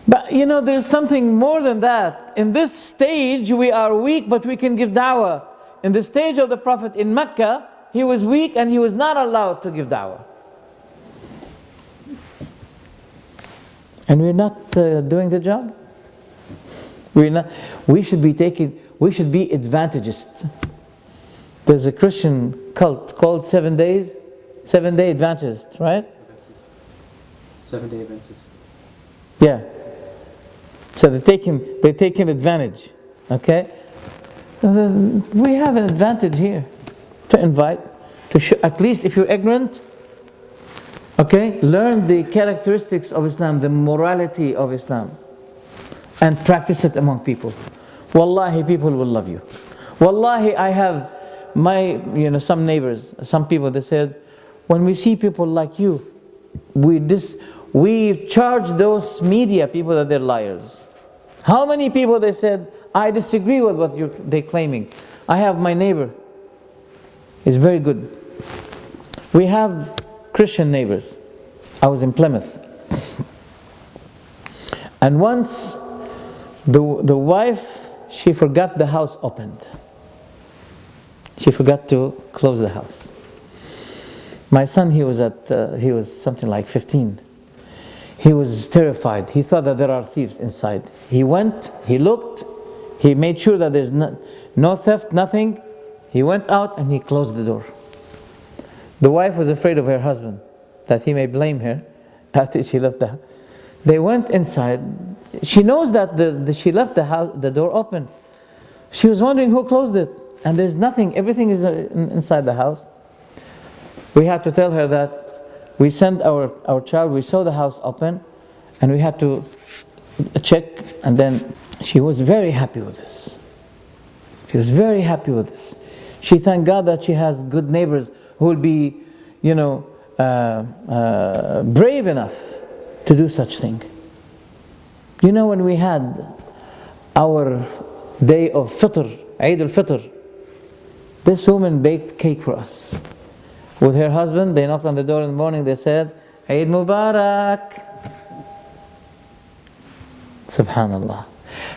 Speaker 1: But you know, there's something more than that. In this stage, we are weak, but we can give da'wah. In the stage of the Prophet in Mecca, he was weak and he was not allowed to give da'wah. And we're not doing the job. We're not. We should be advantagists. There's a Christian cult called 7 Day Adventist, right?
Speaker 3: 7-day Adventist.
Speaker 1: Yeah. So they're taking advantage. Okay. We have an advantage here to invite, to show, at least if you're ignorant. Okay, learn the characteristics of Islam, the morality of Islam, and practice it among people. Wallahi, people will love you. Wallahi, I have some neighbors, some people, they said, when we see people like you, we charge those media people that they're liars. How many people, they said, I disagree with what they're claiming. I have my neighbor, he's very good. We have Christian neighbors. I was in Plymouth, and once the wife, she forgot the house opened. She forgot to close the house. My son, he was something like 15. He was terrified. He thought that there are thieves inside. He went, he looked, he made sure that there's no theft, nothing. He went out and he closed the door. The wife was afraid of her husband, that he may blame her after she left the house. They went inside. She knows that she left the door open. She was wondering who closed it. And there's nothing, everything is inside the house. We had to tell her that we sent our child, we saw the house open, and we had to check, and then she was very happy with this. She was very happy with this. She thanked God that she has good neighbors who will be, brave enough to do such thing. You know, when we had our day of Fitr, Eid al-Fitr, this woman baked cake for us. With her husband, they knocked on the door in the morning, they said, Eid Mubarak. Subhanallah.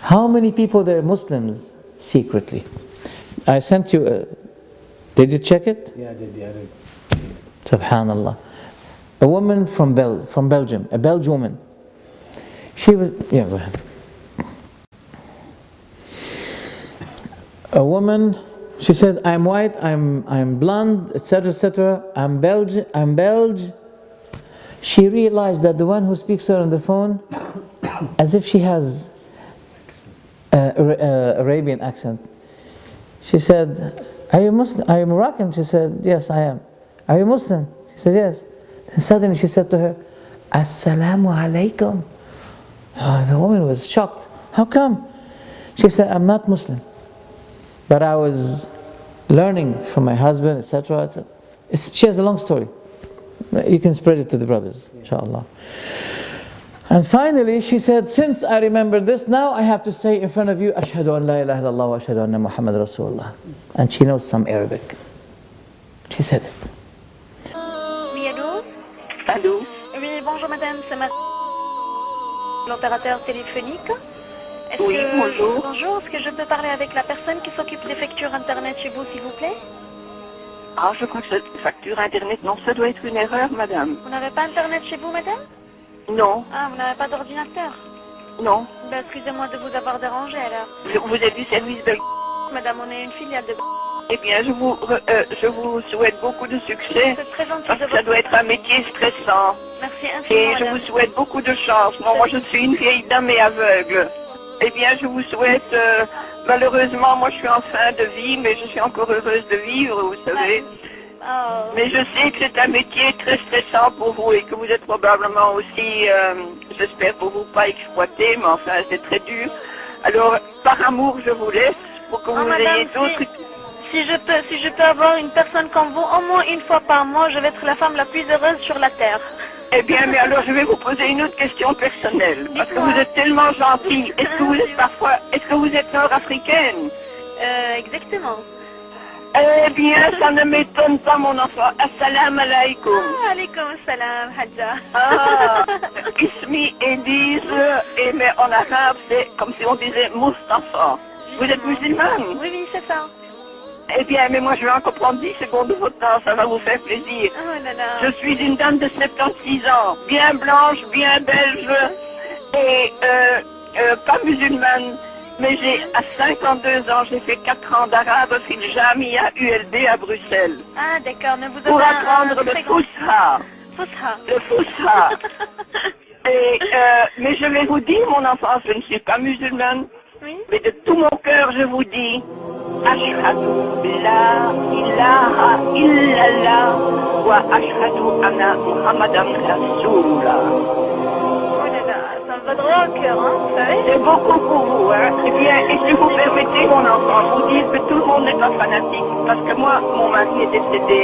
Speaker 1: How many people there are Muslims secretly? I sent you, did you check it?
Speaker 3: Yeah, I did.
Speaker 1: Subhanallah. A woman from Belgium, a Belgian woman. She was, yeah, go ahead. A woman, she said, I'm white, I'm blonde, etc., etc. I'm Belgian. She realized that the one who speaks to her on the phone, as if she has Arabian accent. She said, are you Muslim? Are you Moroccan? She said, yes, I am. Are you Muslim? She said, yes. Then suddenly she said to her, Assalamu alaikum. Oh, the woman was shocked. How come? She said, I'm not Muslim, but I was learning from my husband, etc. She has a long story. You can spread it to the brothers, inshallah. And finally, she said, since I remember this, now I have to say in front of you, Ashhadu an la ilaha illallah wa ashhadu anna Muhammad Rasulullah. And she knows some Arabic. She said it.
Speaker 4: Oui, allô?
Speaker 5: Allô?
Speaker 4: Oui, bonjour madame, c'est l'opérateur téléphonique.
Speaker 5: Oui, bonjour.
Speaker 4: Bonjour, est-ce que je peux parler avec la personne qui s'occupe des factures internet chez vous, s'il vous plaît?
Speaker 5: Ah, je crois que cette facture internet, non, ça doit être une erreur, madame.
Speaker 4: Vous n'avez pas internet chez vous, madame?
Speaker 5: Non.
Speaker 4: Ah, vous n'avez pas d'ordinateur?
Speaker 5: Non.
Speaker 4: Ben, excusez-moi de vous avoir dérangé alors.
Speaker 5: Vous êtes du service de...
Speaker 4: Madame, on est une filiale de...
Speaker 5: Eh bien, je vous souhaite beaucoup de succès.
Speaker 4: C'est très gentil
Speaker 5: Parce
Speaker 4: de
Speaker 5: que ça doit être un métier stressant.
Speaker 4: Merci infiniment,
Speaker 5: Et je
Speaker 4: madame.
Speaker 5: vous souhaite beaucoup de chance. Moi, je suis une vieille dame et aveugle. Eh bien, je vous souhaite... malheureusement, moi, je suis en fin de vie, mais je suis encore heureuse de vivre, vous savez.
Speaker 4: Oh.
Speaker 5: Mais je sais que c'est un métier très stressant pour vous et que vous êtes probablement aussi, j'espère pour vous, pas exploité, mais enfin, c'est très dur. Alors, par amour, je vous laisse pour que vous ayez d'autres...
Speaker 4: Si je peux avoir une personne comme vous, au moins une fois par mois, je vais être la femme la plus heureuse sur la terre.
Speaker 5: Eh bien, mais alors, je vais vous poser une autre question personnelle. Parce que vous êtes tellement gentille. Est-ce que vous êtes nord-africaine?
Speaker 4: Exactement.
Speaker 5: Eh bien, ça ne m'étonne pas, mon enfant. Assalamu alaikum.
Speaker 4: عليكم السلام حجة.
Speaker 5: Ah, Ismi Edise, et mais en arabe, c'est comme si on disait Mustafa. Vous êtes musulmane?
Speaker 4: Oui, oui, c'est ça.
Speaker 5: Eh bien, mais moi je vais encore prendre 10 secondes de votre temps, ça va vous faire plaisir.
Speaker 4: Oh là là.
Speaker 5: Je suis une dame de 76 ans, bien blanche, bien belge, et pas musulmane, mais à 52 ans, j'ai fait 4 ans d'arabe, fil Jamia ULB à Bruxelles,
Speaker 4: Ah d'accord, mais vous avez
Speaker 5: pour
Speaker 4: un
Speaker 5: apprendre le
Speaker 4: très grand...
Speaker 5: Fusha.
Speaker 4: Fusha.
Speaker 5: Le Fusha. Et, mais je vais vous dire, mon enfant, je ne suis pas musulmane,
Speaker 4: Oui.
Speaker 5: mais de tout mon cœur, je vous dis, Ashhadu la ilaha illallah wa ashhadu anna Muhammadan Rasulullah.
Speaker 4: Oh là là, ça me va droit au cœur, hein, vous savez.
Speaker 5: C'est beaucoup pour vous, hein. Eh bien, et si vous permettez, mon enfant, vous dire que tout le monde n'est pas fanatique, parce que moi, mon mari est décédé,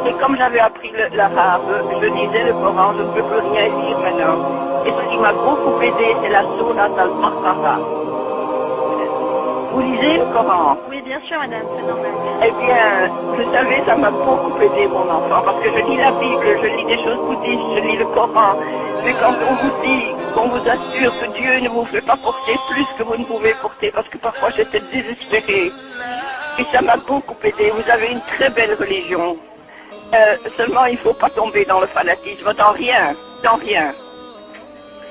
Speaker 5: et comme j'avais appris l'arabe, je lisais le Coran, je ne peux plus rien lire maintenant. Et ce qui m'a beaucoup aidé, c'est la sourate al-Baqarah. Vous lisez le Coran?
Speaker 4: Oui, bien sûr, madame, c'est normal.
Speaker 5: Eh bien, vous savez, ça m'a beaucoup aidé, mon enfant, parce que je lis la Bible, je lis des choses bouddhistes, je lis le Coran. Mais quand on vous dit, qu'on vous assure que Dieu ne vous fait pas porter plus que vous ne pouvez porter, parce que parfois j'étais désespérée. Et ça m'a beaucoup aidé. Vous avez une très belle religion. Seulement, il ne faut pas tomber dans le fanatisme, dans rien, dans rien.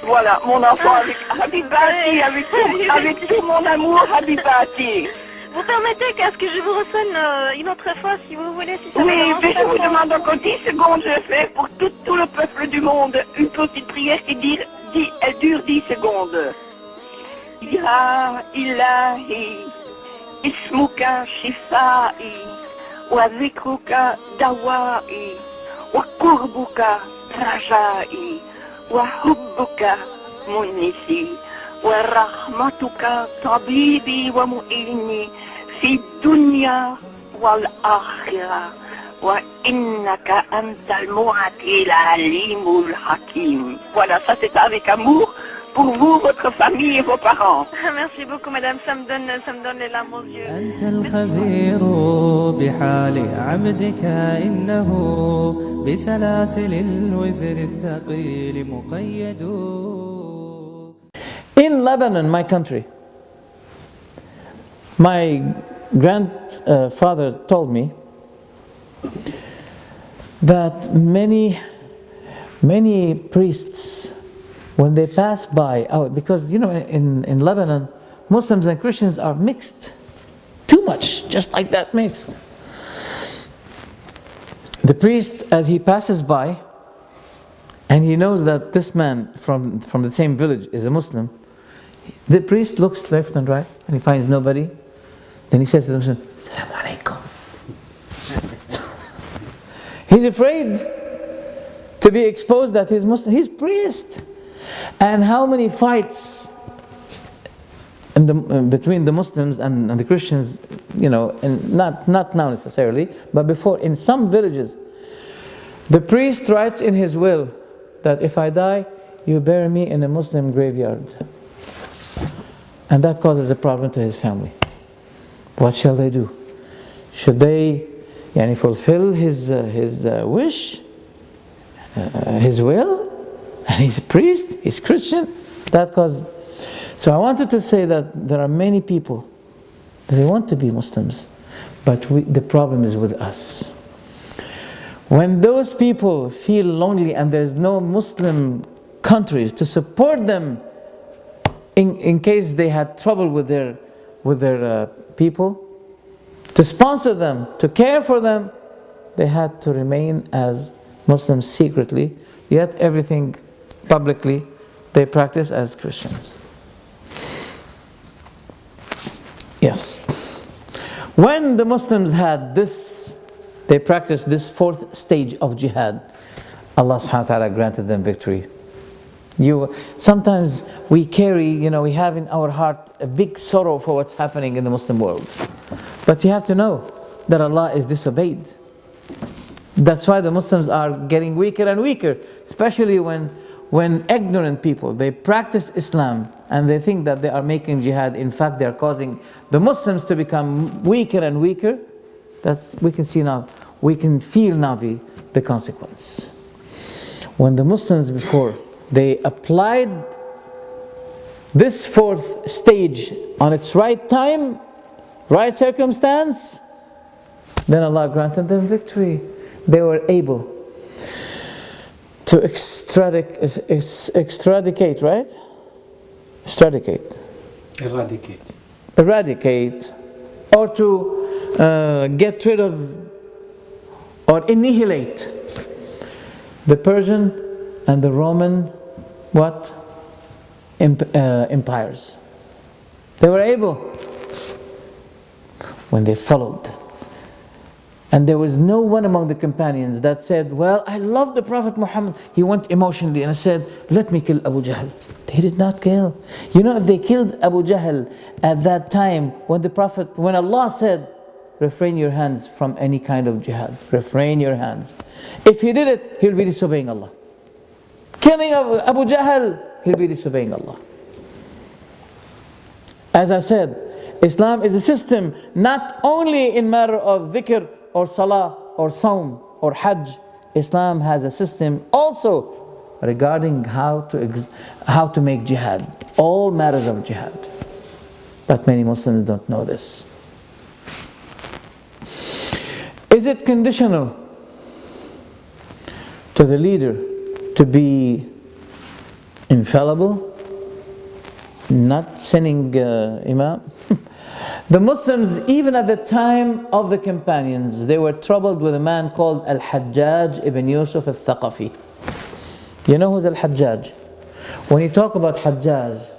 Speaker 5: Voilà, mon enfant, avec Habibati, avec tout mon amour, Habibati.
Speaker 4: Vous permettez qu'est-ce que je vous ressonne une autre fois, si vous voulez, si ça vous
Speaker 5: Oui,
Speaker 4: dérange
Speaker 5: mais
Speaker 4: pas
Speaker 5: je vous
Speaker 4: trop.
Speaker 5: demande encore 10 secondes, je vais faire pour tout le peuple du monde une petite prière qui elle dure 10 secondes. Ya ilahi, ismuka shifai, wa zikruka dawai, wa kurbuka rajai, wa hubbuka munisi, wa rahmatuka tabibi wa mu'ini, في الدنيا والآخرة وإنك أنت المعطي العليم الحكيم. Voilà, ça c'est avec amour pour vous, votre famille et vos parents.
Speaker 4: Merci beaucoup, madame, ça me donne les larmes aux yeux.
Speaker 6: أنت الخبير بحال عبدك إنه بسلاسل الوزر الثقيل مقيد.
Speaker 1: In Lebanon, my country, my grandfather told me that many priests, when they pass by, because you know in Lebanon, Muslims and Christians are mixed, too much, just like that mixed. The priest, as he passes by, and he knows that this man from the same village is a Muslim, the priest looks left and right, and he finds nobody. Then he says to the Muslim, Assalamu alaikum. He's afraid to be exposed that he's Muslim. He's priest. And how many fights between the Muslims and the Christians, you know, and not now necessarily, but before, in some villages, the priest writes in his will that if I die, you bury me in a Muslim graveyard. And that causes a problem to his family. What shall they do? Should they fulfill his wish, his will? And he's a priest, he's Christian. That causes. So I wanted to say that there are many people that they want to be Muslims, but the problem is with us. When those people feel lonely and there's no Muslim countries to support them in case they had trouble with their people, to sponsor them, to care for them, they had to remain as Muslims secretly, yet everything publicly they practice as Christians. Yes. When the Muslims had this, they practiced this fourth stage of jihad, Allah subhanahu wa ta'ala granted them victory. Sometimes we carry, we have in our heart a big sorrow for what's happening in the Muslim world. But you have to know that Allah is disobeyed. That's why the Muslims are getting weaker and weaker, especially when ignorant people, they practice Islam and they think that they are making jihad. In fact, they are causing the Muslims to become weaker and weaker. we can see now, we can feel now the consequence. When the Muslims before, they applied this fourth stage on its right time, right circumstance, then Allah granted them victory. They were able to eradicate, right? Eradicate, or to get rid of or annihilate the Persian and the Roman empires. They were able when they followed. And there was no one among the companions that said, well, I love the Prophet Muhammad. He went emotionally and said, let me kill Abu Jahl. They did not kill. You know, if they killed Abu Jahl at that time, when Allah said, refrain your hands from any kind of jihad. Refrain your hands. If he did it, he'll be disobeying Allah. Killing Abu Jahl, he'll be disobeying Allah. As I said, Islam is a system not only in matter of dhikr or salah or saum or hajj. Islam has a system also regarding how to make jihad. All matters of jihad. But many Muslims don't know this. Is it conditional to the leader to be infallible, not sinning imam? The Muslims, even at the time of the companions, they were troubled with a man called Al-Hajjaj ibn Yusuf al-Thaqafi. You know who's Al-Hajjaj? When you talk about Hajjaj,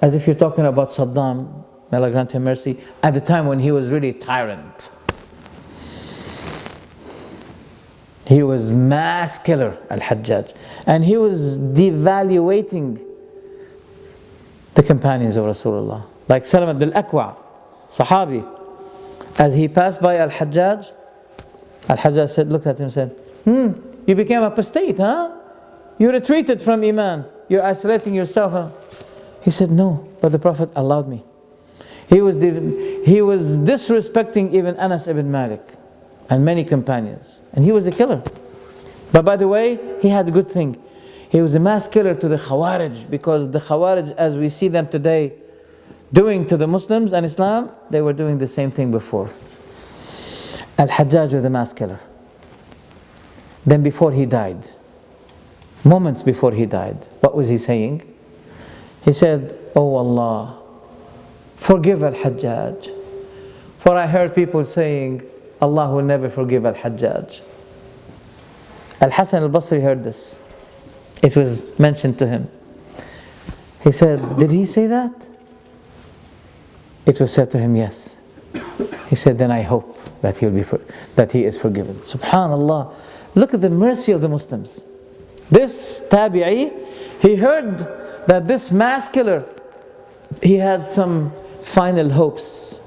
Speaker 1: as if you're talking about Saddam, may Allah grant him mercy, at the time when he was really a tyrant. He was mass killer, Al-Hajjaj. And he was devaluating the companions of Rasulullah. Like Salam ibn al-Akwa, Sahabi. As he passed by Al-Hajjaj, Al-Hajjaj said, looked at him and said, you became apostate, huh? You retreated from Iman. You're isolating yourself. Huh? He said, no, but the Prophet allowed me. He was disrespecting even Anas ibn Malik and many companions. And he was a killer. But by the way, he had a good thing. He was a mass killer to the Khawarij, because the Khawarij, as we see them today, doing to the Muslims and Islam, they were doing the same thing before. Al-Hajjaj was a mass killer. Then before he died, moments before he died, what was he saying? He said, oh Allah, forgive Al-Hajjaj. For I heard people saying, Allah will never forgive Al-Hajjaj. Al-Hasan al-Basri heard this. It was mentioned to him. He said, did he say that? It was said to him, yes. He said, then I hope that he is forgiven. Subhanallah. Look at the mercy of the Muslims. This tabi'i, he heard that this mass killer, he had some final hopes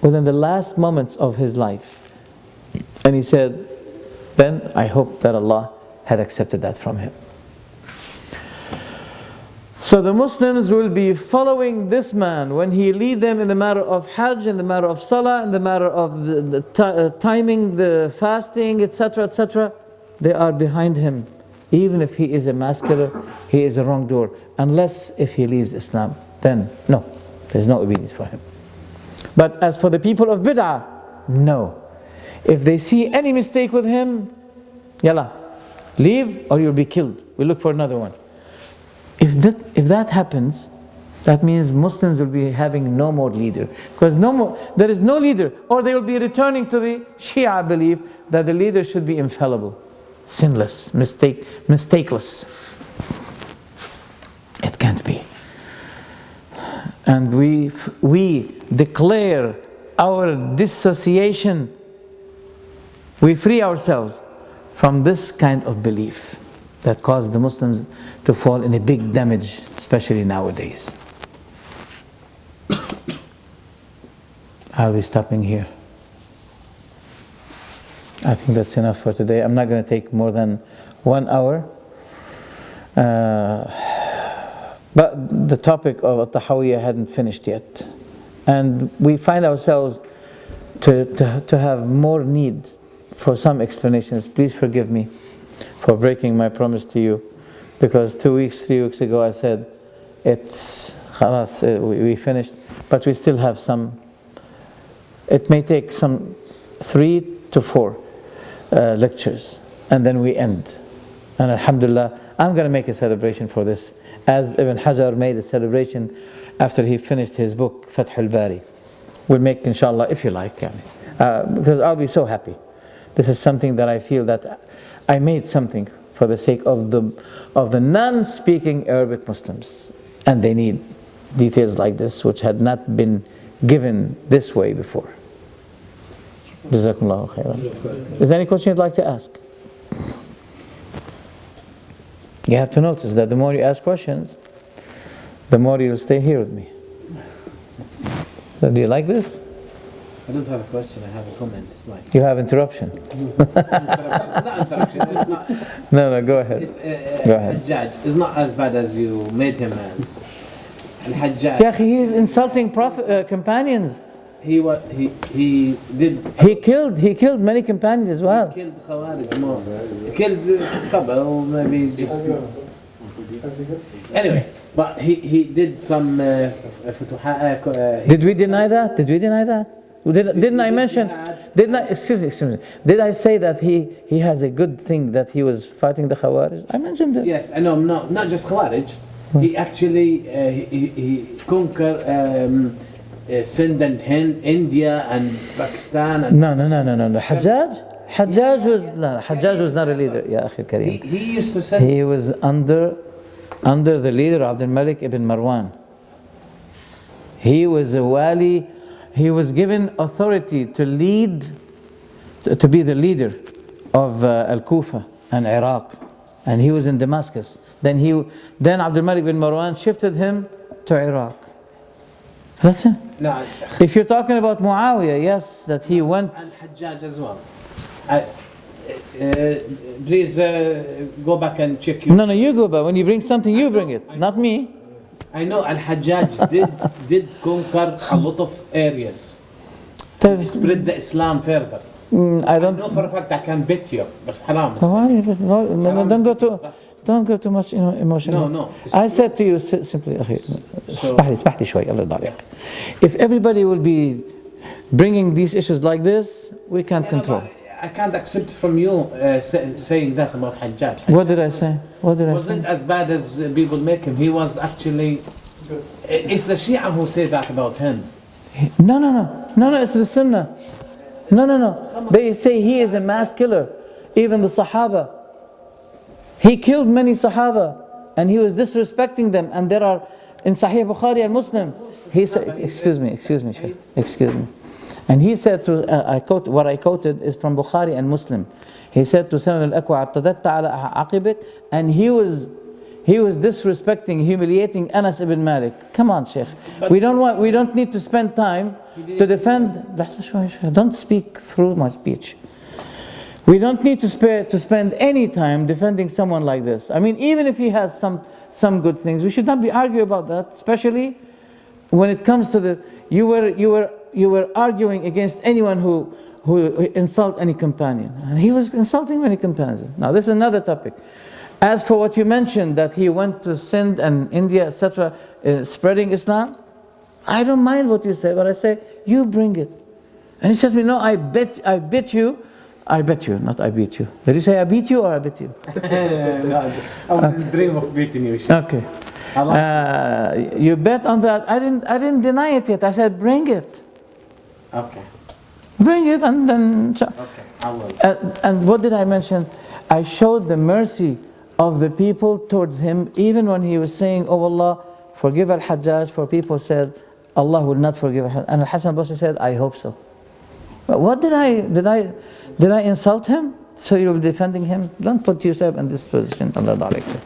Speaker 1: within the last moments of his life. And he said, then I hope that Allah had accepted that from him. So the Muslims will be following this man when he lead them in the matter of Hajj, in the matter of Salah, in the matter of the timing, the fasting, etc., etc. They are behind him. Even if he is a mass killer, he is a wrongdoer. Unless if he leaves Islam, then no, there's no obedience for him. But as for the people of Bid'ah, no. If they see any mistake with him, yalla, leave or you'll be killed. We look for another one. If that happens, that means Muslims will be having no more leader. Because there is no leader. Or they will be returning to the Shia belief that the leader should be infallible, sinless, mistakeless. It can't be. And we declare our dissociation. We free ourselves from this kind of belief that caused the Muslims to fall in a big damage, especially nowadays. I'll be stopping here. I think that's enough for today. I'm not going to take more than 1 hour. But the topic of Tahawyah hadn't finished yet. And we find ourselves to have more need for some explanations. Please forgive me for breaking my promise to you, because 2 weeks, 3 weeks ago I said it's khalas, we finished, but we still have some. It may take some 3 to 4 lectures, and then we end. And alhamdulillah, I'm going to make a celebration for this, as Ibn Hajar made a celebration after he finished his book Fath al-Bari. We'll make inshallah, if you like, because I'll be so happy. This is something that I feel that I made something for the sake of the non-speaking Arabic Muslims, and they need details like this which had not been given this way before. Jazakumullahu khairan. Is there any question you'd like to ask? You have to notice that the more you ask questions, the more you'll stay here with me. So do you like this?
Speaker 3: I don't have a question, I have a comment. It's like
Speaker 1: You have interruption.
Speaker 3: not interruption. It's not.
Speaker 1: No, go ahead.
Speaker 3: It's,
Speaker 1: Go ahead.
Speaker 3: Hajjaj is not as bad as you made him as. And Hajjaj.
Speaker 1: Yeah, he is insulting companions.
Speaker 3: He did.
Speaker 1: He killed many companions as well.
Speaker 3: He killed Khawarij more. He killed a couple, or maybe just. Anyway, but he did some futuhat.
Speaker 1: Did we deny that? Did we deny that? Didn't I mention? Excuse me. Did I say that he has a good thing that he was fighting the Khawarij? I mentioned it.
Speaker 3: Yes, I know. Not just Khawarij. He actually he conquered Sindh and Hind, India and Pakistan. And
Speaker 1: No. Hajjaj was not a leader. Ya akhi Kareem.
Speaker 3: he used to say
Speaker 1: He was under the leader Abdul Malik ibn Marwan. He was a wali. He was given authority to lead, to be the leader of Al-Kufa and Iraq, and he was in Damascus. Then Abdul Malik bin Marwan shifted him to Iraq. That's it.
Speaker 3: no,
Speaker 1: If you're talking about Muawiyah, yes, that he went.
Speaker 3: and Hajjaj as well. Please go back and check.
Speaker 1: No, you go back. When you bring something, you bring it, not me.
Speaker 3: I know Al-Hajjaj did conquer a lot of areas. Spread the Islam further.
Speaker 1: I
Speaker 3: I
Speaker 1: don't.
Speaker 3: know for a fact I can bet you, but haram.
Speaker 1: No, don't go too much emotion.
Speaker 3: No.
Speaker 1: I said to you simply, أخي, اسمح لي شوي, الله يرضى عليك. If everybody will be bringing these issues like this, we can't control.
Speaker 3: I can't accept from you saying that about Hajjaj.
Speaker 1: What did I say?
Speaker 3: Wasn't as bad as people make him. He was actually. It's the Shia who say that about him.
Speaker 1: No, it's the Sunnah. No. They say he is a mass killer. Even the Sahaba. He killed many Sahaba, and he was disrespecting them. And there are in Sahih Bukhari and Muslim. He said, excuse me. And he said to, what I quoted is from Bukhari and Muslim. He said to Salman al-Akwa, اعتددت على عقبك, and he was disrespecting, humiliating Anas ibn Malik. Come on, Sheikh. We don't need to spend time to defend. Don't speak through my speech. We don't need to spend any time defending someone like this. I mean, even if he has some good things, we should not be arguing about that, especially when it comes to the. You were arguing against anyone who insult any companion, and he was insulting many companions. Now this is another topic. As for what you mentioned, that he went to Sindh and India, etc., spreading Islam, I don't mind what you say, but I say you bring it. And he said to me, no, I bet you, not I beat you. Did you say I beat you or I bet you?
Speaker 3: No, I would dream of beating you.
Speaker 1: Okay. You bet on that. I didn't deny it yet. I said bring it.
Speaker 3: Okay.
Speaker 1: Bring it, and then.
Speaker 3: Okay, I will.
Speaker 1: And what did I mention? I showed the mercy of the people towards him, even when he was saying, "Oh Allah, forgive Al-Hajjaj." For people said, "Allah will not forgive." And Al-Hasan al-Basri said, "I hope so." But what did I insult him? So you're defending him? Don't put yourself in this position. Allah alaykum.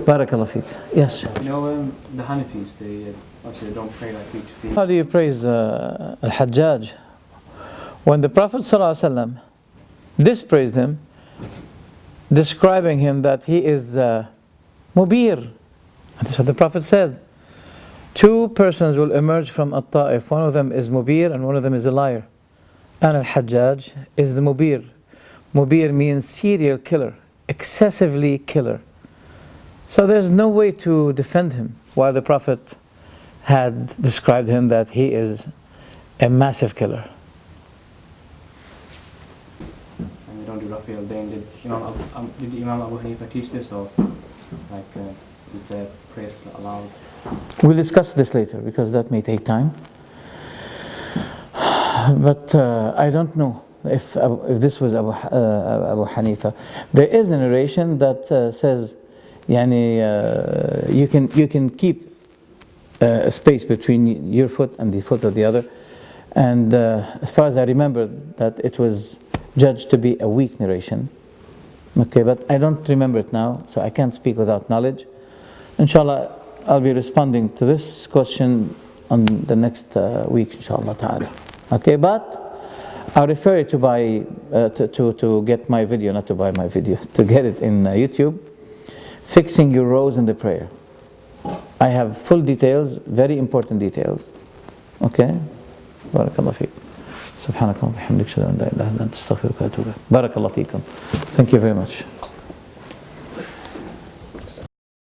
Speaker 1: Barakallah feek. Yes.
Speaker 7: You know, the Hanafis, they obviously don't pray like each feet.
Speaker 1: How do you praise Al-Hajjaj? When the Prophet ﷺ dispraised him, describing him that he is mubir. That's what the Prophet said. 2 persons will emerge from At-Ta'if. One of them is mubir and one of them is a liar. and al-Hajjaj is the Mubir. Mubir means serial killer, excessively killer. So there's no way to defend him, while the Prophet had described him that he is a massive killer.
Speaker 7: And you don't do Rafi al-Dain. Did Imam Abu Hanifa teach this, or is the prayer allowed?
Speaker 1: We'll discuss this later because that may take time. But I don't know if this was Abu Hanifa. There is a narration that says, you can keep a space between your foot and the foot of the other. And as far as I remember, that it was judged to be a weak narration. Okay, but I don't remember it now, so I can't speak without knowledge. Inshallah, I'll be responding to this question on the next week, inshallah ta'ala. Okay, but I'll refer you to get my video, not to buy my video, to get it in YouTube. Fixing your rows in the prayer. I have full details, very important details. Okay? Barakallah feekum. Subhanakallah wa bihamdik, shalla an la ilaha illa anta, astaghfiruka wa atubu ilayk. Barakallah feekum. Thank you very much.